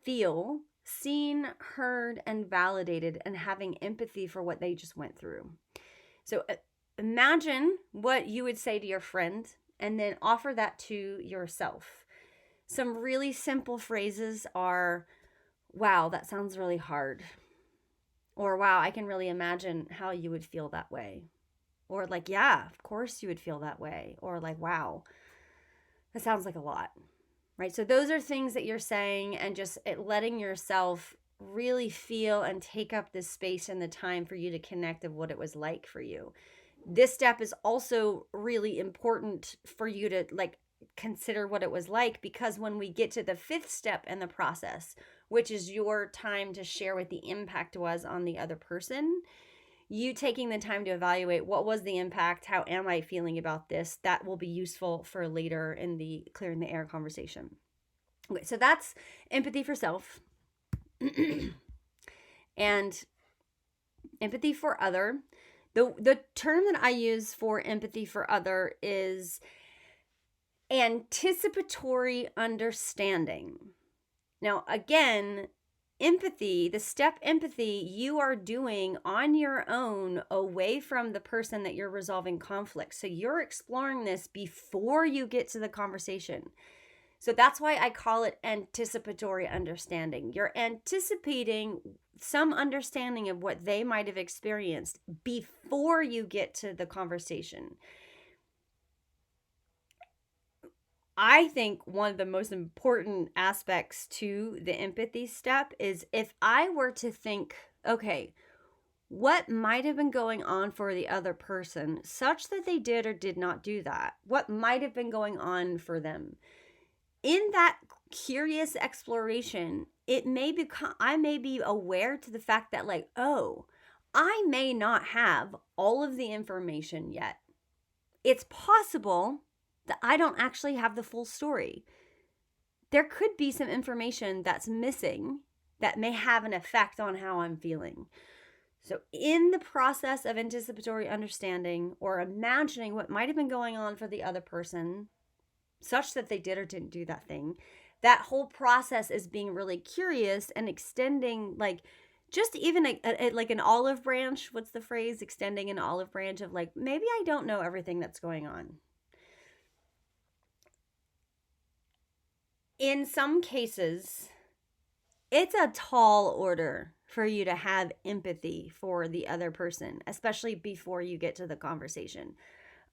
feel seen, heard, and validated, and having empathy for what they just went through? So imagine what you would say to your friend, and then offer that to yourself. Some really simple phrases are, wow, that sounds really hard. Or, wow, I can really imagine how you would feel that way. Or like, yeah, of course you would feel that way. Or like, wow, that sounds like a lot, right? So those are things that you're saying, and just letting yourself really feel and take up the space and the time for you to connect of what it was like for you. This step is also really important for you to consider what it was like, because when we get to the fifth step in the process, which is your time to share what the impact was on the other person, you taking the time to evaluate what was the impact, how am I feeling about this, that will be useful for later in the clearing the air conversation. Okay, so that's empathy for self. And empathy for other. The term that I use for empathy for other is anticipatory understanding. Now, again, empathy, the step empathy, you are doing on your own away from the person that you're resolving conflict. So you're exploring this before you get to the conversation. So that's why I call it anticipatory understanding. You're anticipating some understanding of what they might have experienced before you get to the conversation. I think one of the most important aspects to the empathy step is if I were to think, okay, what might have been going on for the other person such that they did or did not do that? What might have been going on for them? In that curious exploration, I may be aware to the fact that, like, oh, I may not have all of the information yet. It's possible that I don't actually have the full story. There could be some information that's missing that may have an effect on how I'm feeling. So in the process of anticipatory understanding or imagining what might have been going on for the other person, such that they did or didn't do that thing, that whole process is being really curious and extending, like, just even like an olive branch. What's the phrase? Extending an olive branch of, like, maybe I don't know everything that's going on. In some cases, it's a tall order for you to have empathy for the other person, especially before you get to the conversation.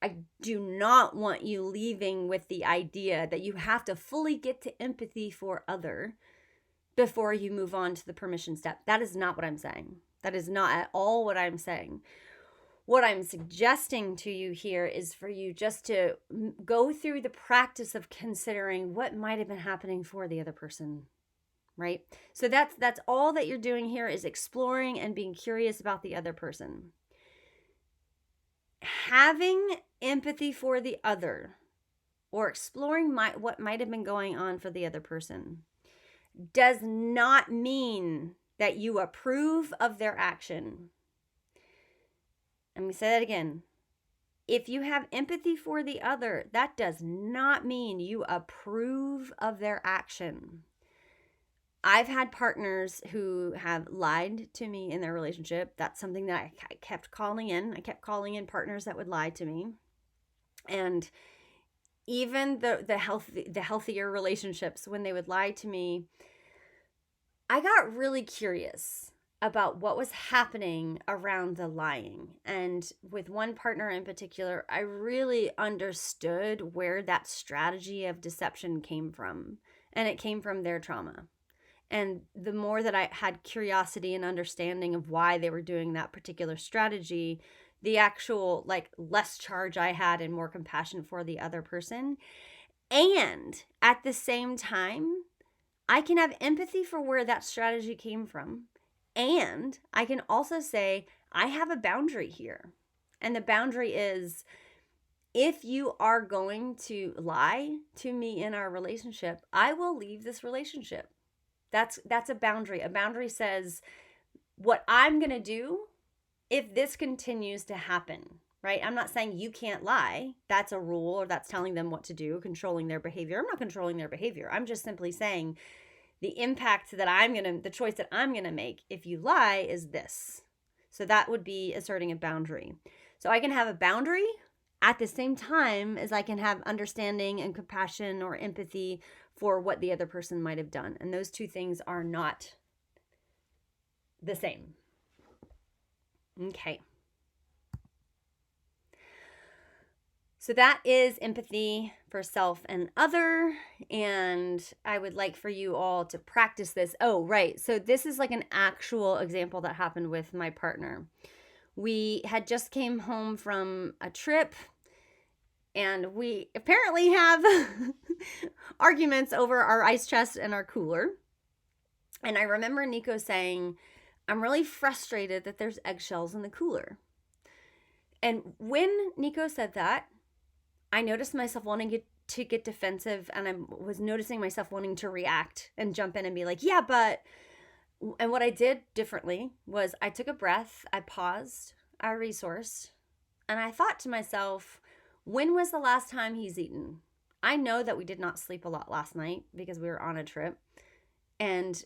I do not want you leaving with the idea that you have to fully get to empathy for other before you move on to the permission step. That is not what I'm saying. That is not at all what I'm saying. What I'm suggesting to you here is for you just to go through the practice of considering what might have been happening for the other person, right? So that's all that you're doing here, is exploring and being curious about the other person. Having empathy for the other or exploring what might have been going on for the other person does not mean that you approve of their action. Let me say that again. If you have empathy for the other, that does not mean you approve of their action. I've had partners who have lied to me in their relationship. That's something that I kept calling in. I kept calling in partners that would lie to me. And even the healthier relationships, when they would lie to me, I got really curious about what was happening around the lying. And with one partner in particular, I really understood where that strategy of deception came from. And it came from their trauma. And the more that I had curiosity and understanding of why they were doing that particular strategy, the actual, like, less charge I had and more compassion for the other person. And at the same time, I can have empathy for where that strategy came from. And I can also say, I have a boundary here. And the boundary is, if you are going to lie to me in our relationship, I will leave this relationship. That's a boundary. A boundary says what I'm going to do if this continues to happen, right? I'm not saying you can't lie. That's a rule, or that's telling them what to do, controlling their behavior. I'm not controlling their behavior. I'm just simply saying the impact that the choice that I'm going to make if you lie is this. So that would be asserting a boundary. So I can have a boundary at the same time as I can have understanding and compassion or empathy for what the other person might have done. And those two things are not the same. Okay. So that is empathy for self and other. And I would like for you all to practice this. Oh, right. So this is like an actual example that happened with my partner. We had just came home from a trip, and we apparently have arguments over our ice chest and our cooler. And I remember Nico saying, I'm really frustrated that there's eggshells in the cooler. And when Nico said that, I noticed myself wanting to get defensive, and I was noticing myself wanting to react and jump in and be like, yeah, but... And what I did differently was I took a breath, I paused, I resourced, and I thought to myself, when was the last time he's eaten? I know that we did not sleep a lot last night because we were on a trip, and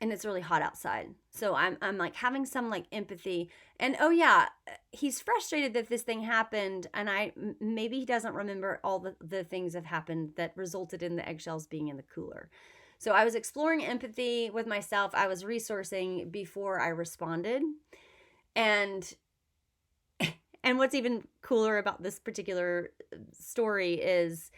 it's really hot outside. So I'm like having some like empathy, and oh yeah, he's frustrated that this thing happened, and maybe he doesn't remember all the things that happened that resulted in the eggshells being in the cooler. So I was exploring empathy with myself. I was resourcing before I responded. And what's even cooler about this particular story is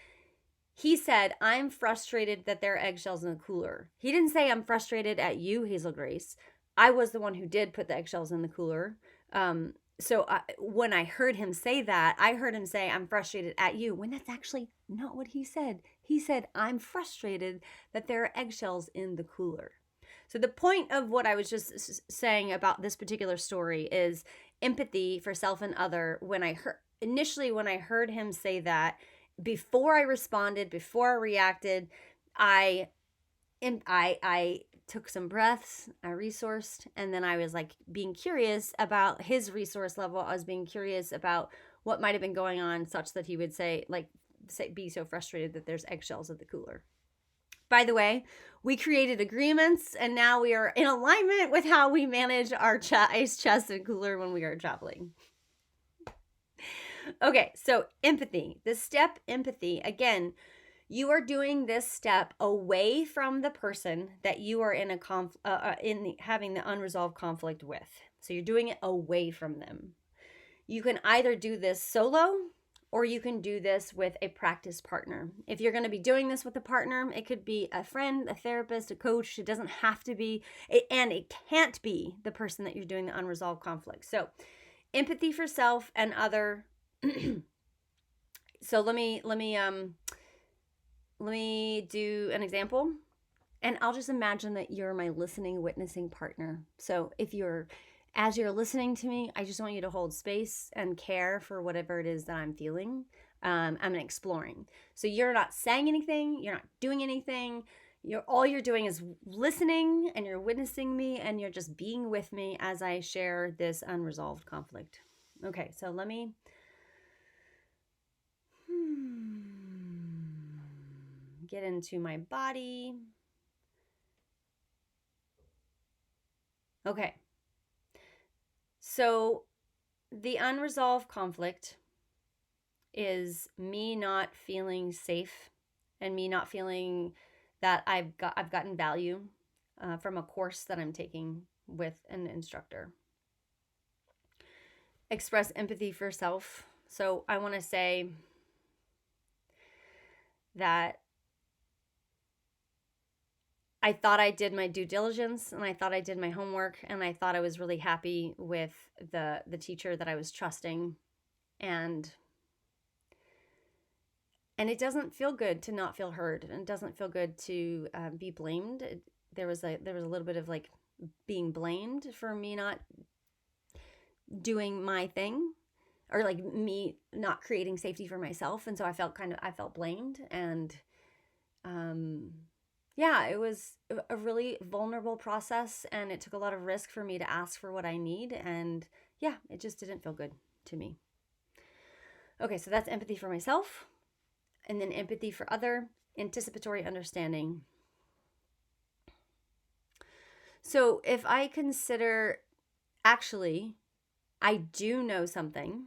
he said, I'm frustrated that there are eggshells in the cooler. He didn't say, I'm frustrated at you, Hazel-Grace. I was the one who did put the eggshells in the cooler. When I heard him say that, I heard him say, I'm frustrated at you, when that's actually not what he said. He said, I'm frustrated that there are eggshells in the cooler. So the point of what I was just saying about this particular story is empathy for self and other. When I heard him say that, before I responded, before I reacted, I took some breaths, I resourced, and then I was like being curious about his resource level. I was being curious about what might have been going on, such that he would be so frustrated that there's eggshells at the cooler. By the way, we created agreements, and now we are in alignment with how we manage our ice chest and cooler when we are traveling. Okay, so empathy. The step empathy, again, you are doing this step away from the person that you are in having the unresolved conflict with. So you're doing it away from them. You can either do this solo, or you can do this with a practice partner. If you're going to be doing this with a partner, it could be a friend, a therapist, a coach. It doesn't have to be, and it can't be the person that you're doing the unresolved conflict. So empathy for self and other. So let me do an example, and I'll just imagine that you're my listening, witnessing partner. So as you're listening to me, I just want you to hold space and care for whatever it is that I'm feeling. I'm exploring. So you're not saying anything, you're not doing anything. All you're doing is listening, and you're witnessing me, and you're just being with me as I share this unresolved conflict. Okay, so let me get into my body. Okay. So the unresolved conflict is me not feeling safe, and me not feeling that I've gotten value from a course that I'm taking with an instructor. Express empathy for self. So I want to say that I thought I did my due diligence, and I thought I did my homework, and I thought I was really happy with the teacher that I was trusting, and it doesn't feel good to not feel heard, and it doesn't feel good to be blamed. There was a little bit of like being blamed for me not doing my thing, or like me not creating safety for myself, and so I felt blamed, and yeah, it was a really vulnerable process, and it took a lot of risk for me to ask for what I need, and yeah, it just didn't feel good to me. Okay, so that's empathy for myself, and then empathy for other, anticipatory understanding. So if I consider, actually, I do know something,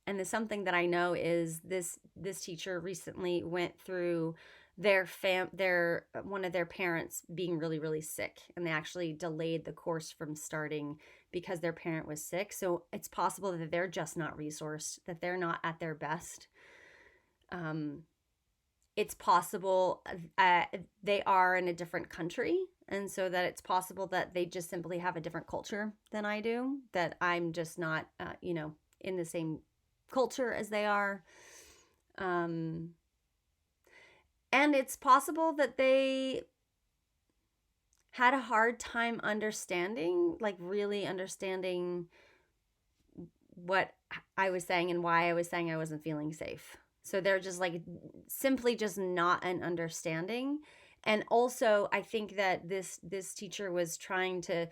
and the something that I know is this teacher recently went through one of their parents being really, really sick, and they actually delayed the course from starting because their parent was sick. So it's possible that they're just not resourced, that they're not at their best. It's possible they are in a different country, and so that it's possible that they just simply have a different culture than I do, that I'm just not in the same culture as they are. And it's possible that they had a hard time really understanding what I was saying and why I was saying I wasn't feeling safe. So they're just like simply just not an understanding. And also, I think that this teacher was trying to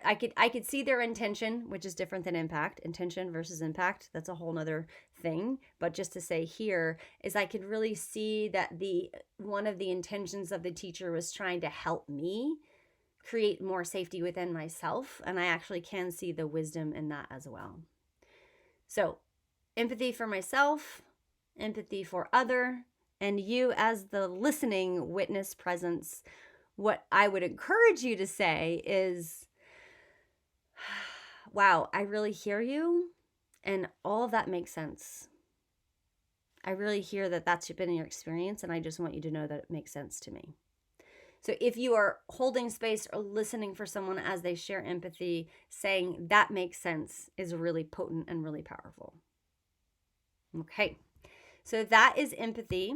I could see their intention, which is different than impact. Intention versus impact, that's a whole nother thing. But just to say here is I could really see that one of the intentions of the teacher was trying to help me create more safety within myself. And I actually can see the wisdom in that as well. So empathy for myself, empathy for other, And you, as the listening witness presence, what I would encourage you to say is, wow, I really hear you, and all of that makes sense. I really hear that that's been your experience, and I just want you to know that it makes sense to me. So if you are holding space or listening for someone as they share empathy, saying that makes sense is really potent and really powerful. Okay, so that is empathy.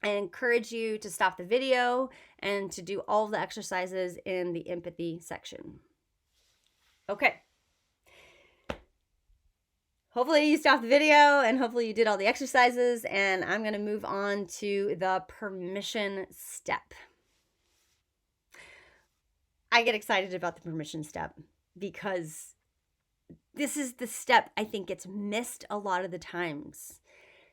I encourage you to stop the video and to do all the exercises in the empathy section. Okay. Hopefully you stopped the video and hopefully you did all the exercises, and I'm going to move on to the permission step. I get excited about the permission step because this is the step I think gets missed a lot of the times.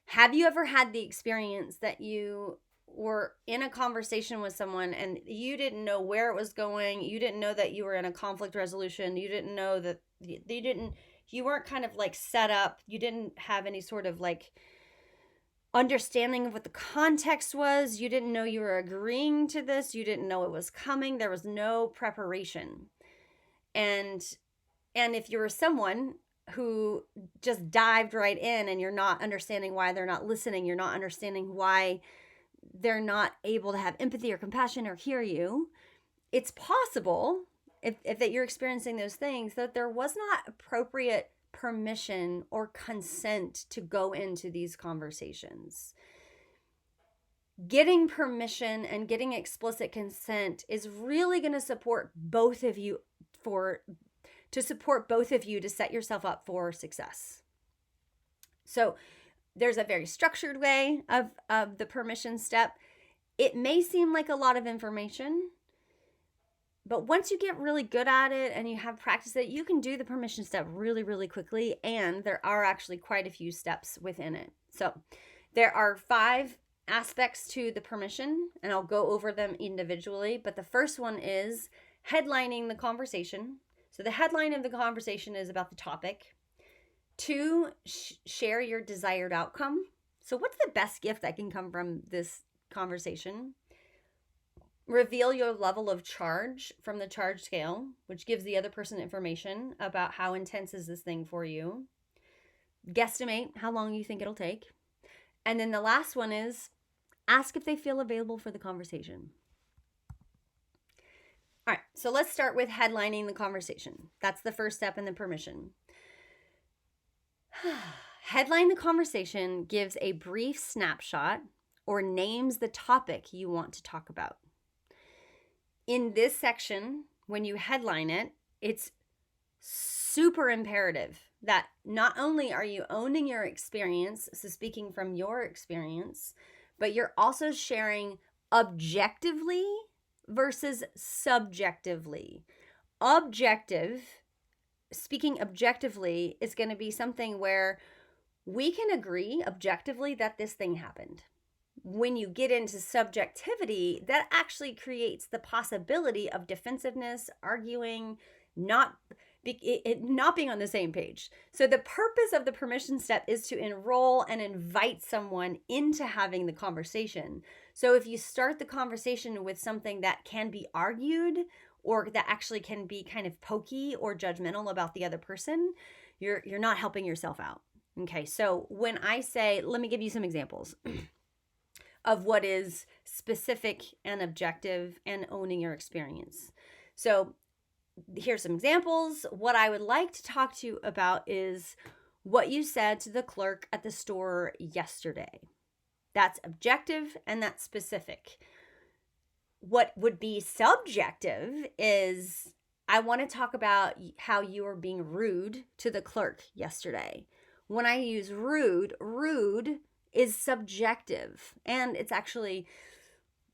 Have you ever had the experience that you were in a conversation with someone and you didn't know where it was going? You didn't know that you were in a conflict resolution. You didn't know that you weren't kind of like set up. You didn't have any sort of like understanding of what the context was. You didn't know you were agreeing to this. You didn't know it was coming. There was no preparation. And if you were someone who just dived right in and you're not understanding why they're not listening, you're not understanding why they're not able to have empathy or compassion or hear you, it's possible if that you're experiencing those things that there was not appropriate permission or consent to go into these conversations. Getting permission and getting explicit consent is really going to support both of you to set yourself up for success. So there's a very structured way of the permission step. It may seem like a lot of information, but once you get really good at it and you have practiced it, you can do the permission step really, really quickly. And there are actually quite a few steps within it. So there are 5 aspects to the permission, and I'll go over them individually. But the first one is headlining the conversation. So the headline of the conversation is about the topic. 2, share your desired outcome. So what's the best gift that can come from this conversation? Reveal your level of charge from the charge scale, which gives the other person information about how intense is this thing for you. Guesstimate how long you think it'll take. And then the last one is ask if they feel available for the conversation. All right, so let's start with headlining the conversation. That's the first step in the permission. Headline the conversation gives a brief snapshot or names the topic you want to talk about. In this section, when you headline it, it's super imperative that not only are you owning your experience, so speaking from your experience, but you're also sharing objectively versus subjectively. Speaking objectively is going to be something where we can agree objectively that this thing happened. When you get into subjectivity, that actually creates the possibility of defensiveness, arguing, not being on the same page. So the purpose of the permission step is to enroll and invite someone into having the conversation. So if you start the conversation with something that can be argued or that actually can be kind of pokey or judgmental about the other person, you're not helping yourself out. Okay, so when I say, let me give you some examples of what is specific and objective and owning your experience. So here's some examples. What I would like to talk to you about is what you said to the clerk at the store yesterday. That's objective and that's specific. What would be subjective is I want to talk about how you were being rude to the clerk yesterday. When I use rude is subjective and it's actually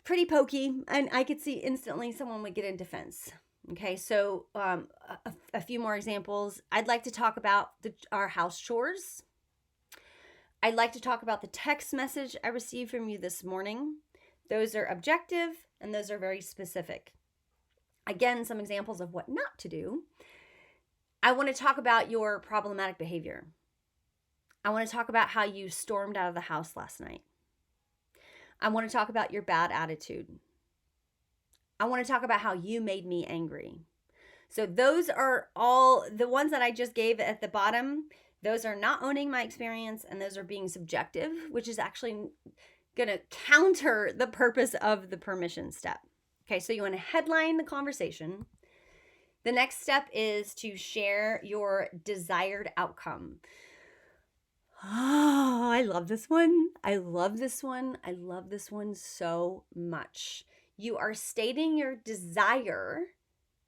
pretty pokey, and I could see instantly someone would get in defense. Okay, so a few more examples. I'd like to talk about our house chores. I'd like to talk about the text message I received from you this morning. Those are objective and those are very specific. Again, some examples of what not to do. I want to talk about your problematic behavior. I want to talk about how you stormed out of the house last night. I want to talk about your bad attitude. I want to talk about how you made me angry. So those are all the ones that I just gave at the bottom. Those are not owning my experience, and those are being subjective, which is actually going to counter the purpose of the permission step. Okay, so you want to headline the conversation. The next step is to share your desired outcome. Oh, I love this one. I love this one. I love this one so much. You are stating your desire.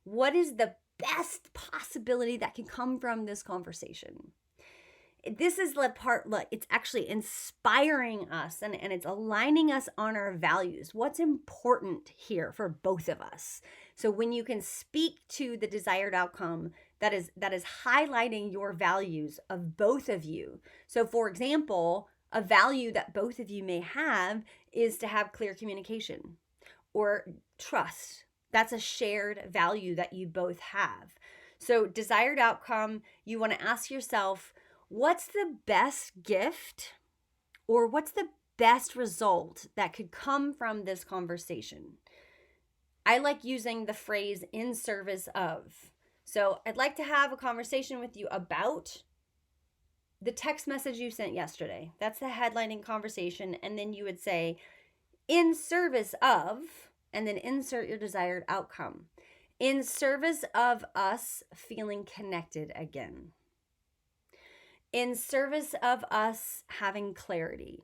What is the best possibility that can come from this conversation? This is the part, look, it's actually inspiring us and it's aligning us on our values. What's important here for both of us? So when you can speak to the desired outcome, that is highlighting your values of both of you. So for example, a value that both of you may have is to have clear communication or trust. That's a shared value that you both have. So desired outcome, you want to ask yourself, what's the best gift or what's the best result that could come from this conversation? I like using the phrase in service of. So I'd like to have a conversation with you about the text message you sent yesterday. That's the headlining conversation. And then you would say, in service of, and then insert your desired outcome. In service of us feeling connected again. In service of us having clarity.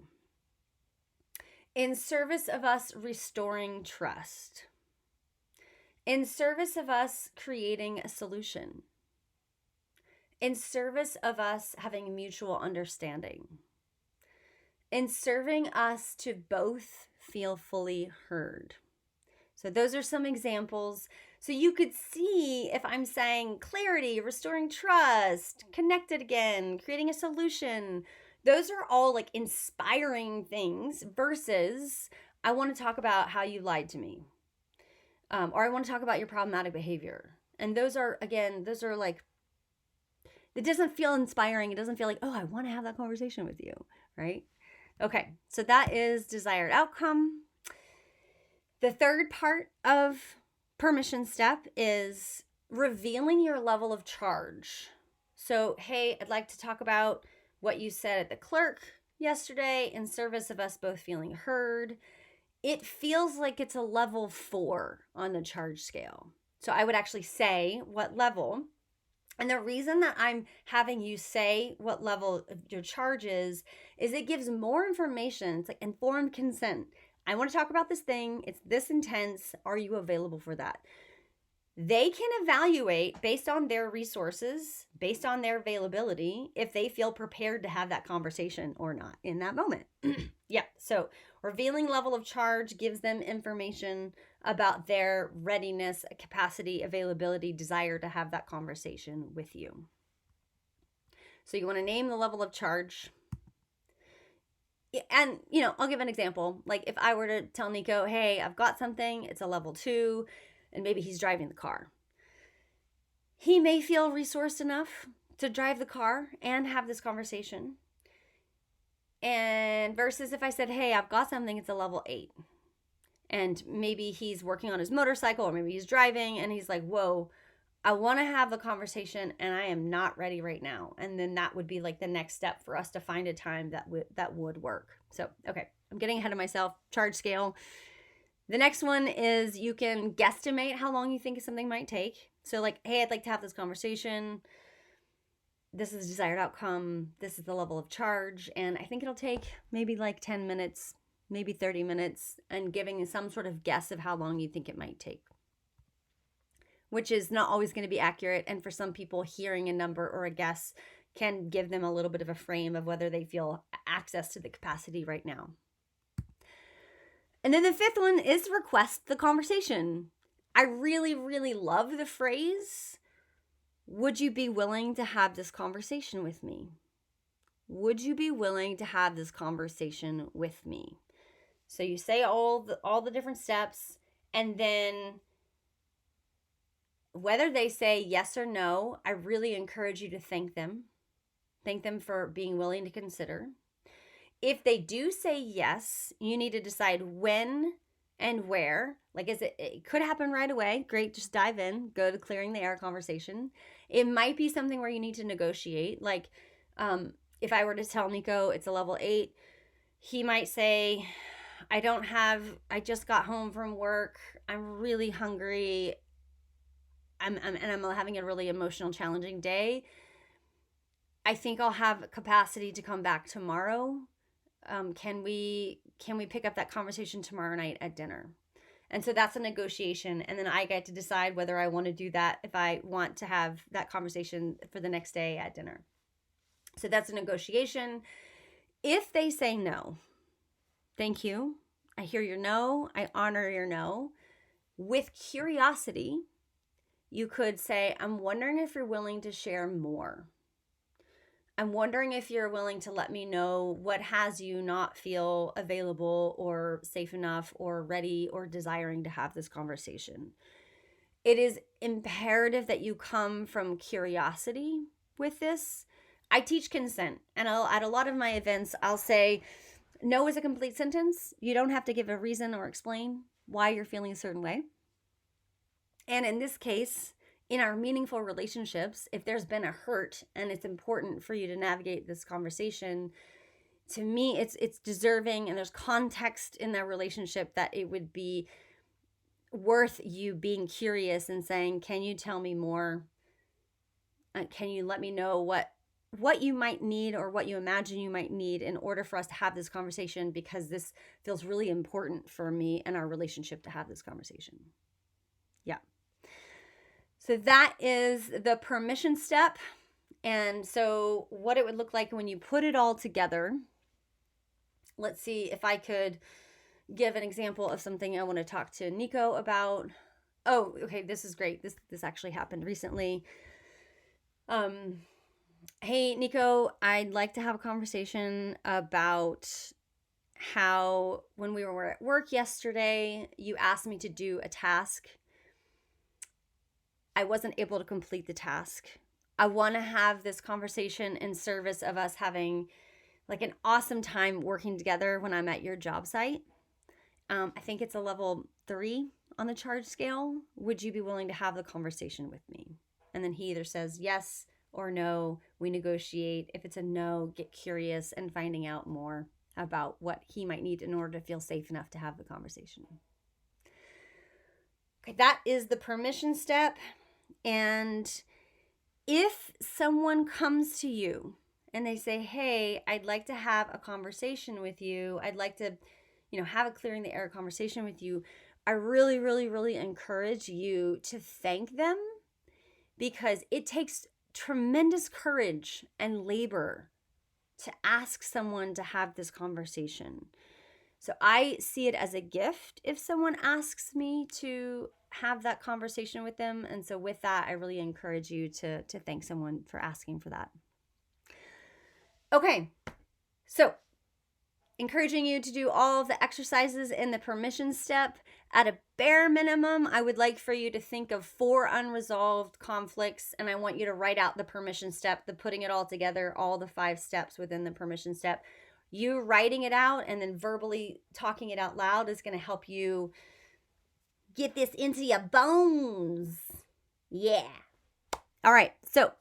In service of us restoring trust. In service of us creating a solution. In service of us having mutual understanding. In serving us to both feel fully heard. So those are some examples. So you could see if I'm saying clarity, restoring trust, connected again, creating a solution. Those are all like inspiring things versus I want to talk about how you lied to me. Or I want to talk about your problematic behavior. And those are like, it doesn't feel inspiring. It doesn't feel like, oh, I want to have that conversation with you, right? Okay, so that is desired outcome. The third part of permission step is revealing your level of charge. So, hey, I'd like to talk about what you said at the clerk yesterday in service of us both feeling heard. It feels like it's a level 4 on the charge scale. So I would actually say what level. And the reason that I'm having you say what level your charge is it gives more information. It's like informed consent. I want to talk about this thing. It's this intense. Are you available for that? They can evaluate based on their resources, based on their availability, if they feel prepared to have that conversation or not in that moment. Yeah, so revealing level of charge gives them information about their readiness, capacity, availability, desire to have that conversation with you. So you want to name the level of charge. And, I'll give an example. Like if I were to tell Nico, hey, I've got something, it's a level 2, and maybe he's driving the car. He may feel resourced enough to drive the car and have this conversation. And versus if I said, hey, I've got something, it's a level 8. And maybe he's working on his motorcycle or maybe he's driving and he's like, whoa, I want to have the conversation and I am not ready right now. And then that would be like the next step for us to find a time that would work. So, okay, I'm getting ahead of myself. Charge scale. The next one is you can guesstimate how long you think something might take. So like, hey, I'd like to have this conversation. This is desired outcome. This is the level of charge. And I think it'll take maybe like 10 minutes, maybe 30 minutes, and giving some sort of guess of how long you think it might take, which is not always going to be accurate. And for some people, hearing a number or a guess can give them a little bit of a frame of whether they feel access to the capacity right now. And then the fifth one is request the conversation. I really, really love the phrase, would you be willing to have this conversation with me? Would you be willing to have this conversation with me? So you say all the different steps, and then whether they say yes or no, I really encourage you to thank them. Thank them for being willing to consider. If they do say yes, you need to decide when and where. Like, it could happen right away. Great, just dive in, go to clearing the air conversation. It might be something where you need to negotiate. Like, if I were to tell Nico it's a level 8, he might say, I just got home from work. I'm really hungry. I'm having a really emotional, challenging day. I think I'll have capacity to come back tomorrow. Can we pick up that conversation tomorrow night at dinner? And so that's a negotiation. And then I get to decide whether I want to do that, if I want to have that conversation for the next day at dinner. So that's a negotiation. If they say no, thank you. I hear your no. I honor your no. With curiosity, you could say, I'm wondering if you're willing to share more. I'm wondering if you're willing to let me know what has you not feel available or safe enough or ready or desiring to have this conversation. It is imperative that you come from curiosity with this. I teach consent, and at a lot of my events, I'll say, no is a complete sentence. You don't have to give a reason or explain why you're feeling a certain way. And in this case, in our meaningful relationships, if there's been a hurt and it's important for you to navigate this conversation, to me, it's deserving, and there's context in that relationship that it would be worth you being curious and saying, can you tell me more? Can you let me know what you might need or what you imagine you might need in order for us to have this conversation, because this feels really important for me and our relationship to have this conversation. Yeah. So that is the permission step. And so what it would look like when you put it all together. Let's see if I could give an example of something I want to talk to Nico about. Oh, okay, this is great. This actually happened recently. Hey, Nico, I'd like to have a conversation about how when we were at work yesterday, you asked me to do a task. I wasn't able to complete the task. I want to have this conversation in service of us having like an awesome time working together when I'm at your job site. I think it's a level 3 on the charge scale. Would you be willing to have the conversation with me? And then he either says yes or no. We negotiate. If it's a no, get curious and finding out more about what he might need in order to feel safe enough to have the conversation. Okay, that is the permission step. And if someone comes to you and they say, hey, I'd like to have a conversation with you, I'd like to, have a clearing the air conversation with you, I really, really, really encourage you to thank them, because it takes tremendous courage and labor to ask someone to have this conversation. So I see it as a gift if someone asks me to have that conversation with them. And so with that, I really encourage you to thank someone for asking for that. Okay, so encouraging you to do all of the exercises in the permission step. At a bare minimum, I would like for you to think of 4 unresolved conflicts, and I want you to write out the permission step, the putting it all together, all the 5 steps within the permission step. You writing it out and then verbally talking it out loud is going to help you get this into your bones. Yeah. All right. So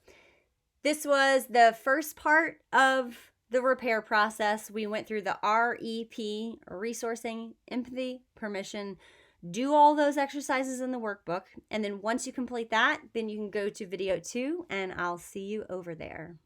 this was the first part of the repair process. We went through the REP, resourcing, empathy, permission. Do all those exercises in the workbook. And then once you complete that, then you can go to video 2, and I'll see you over there.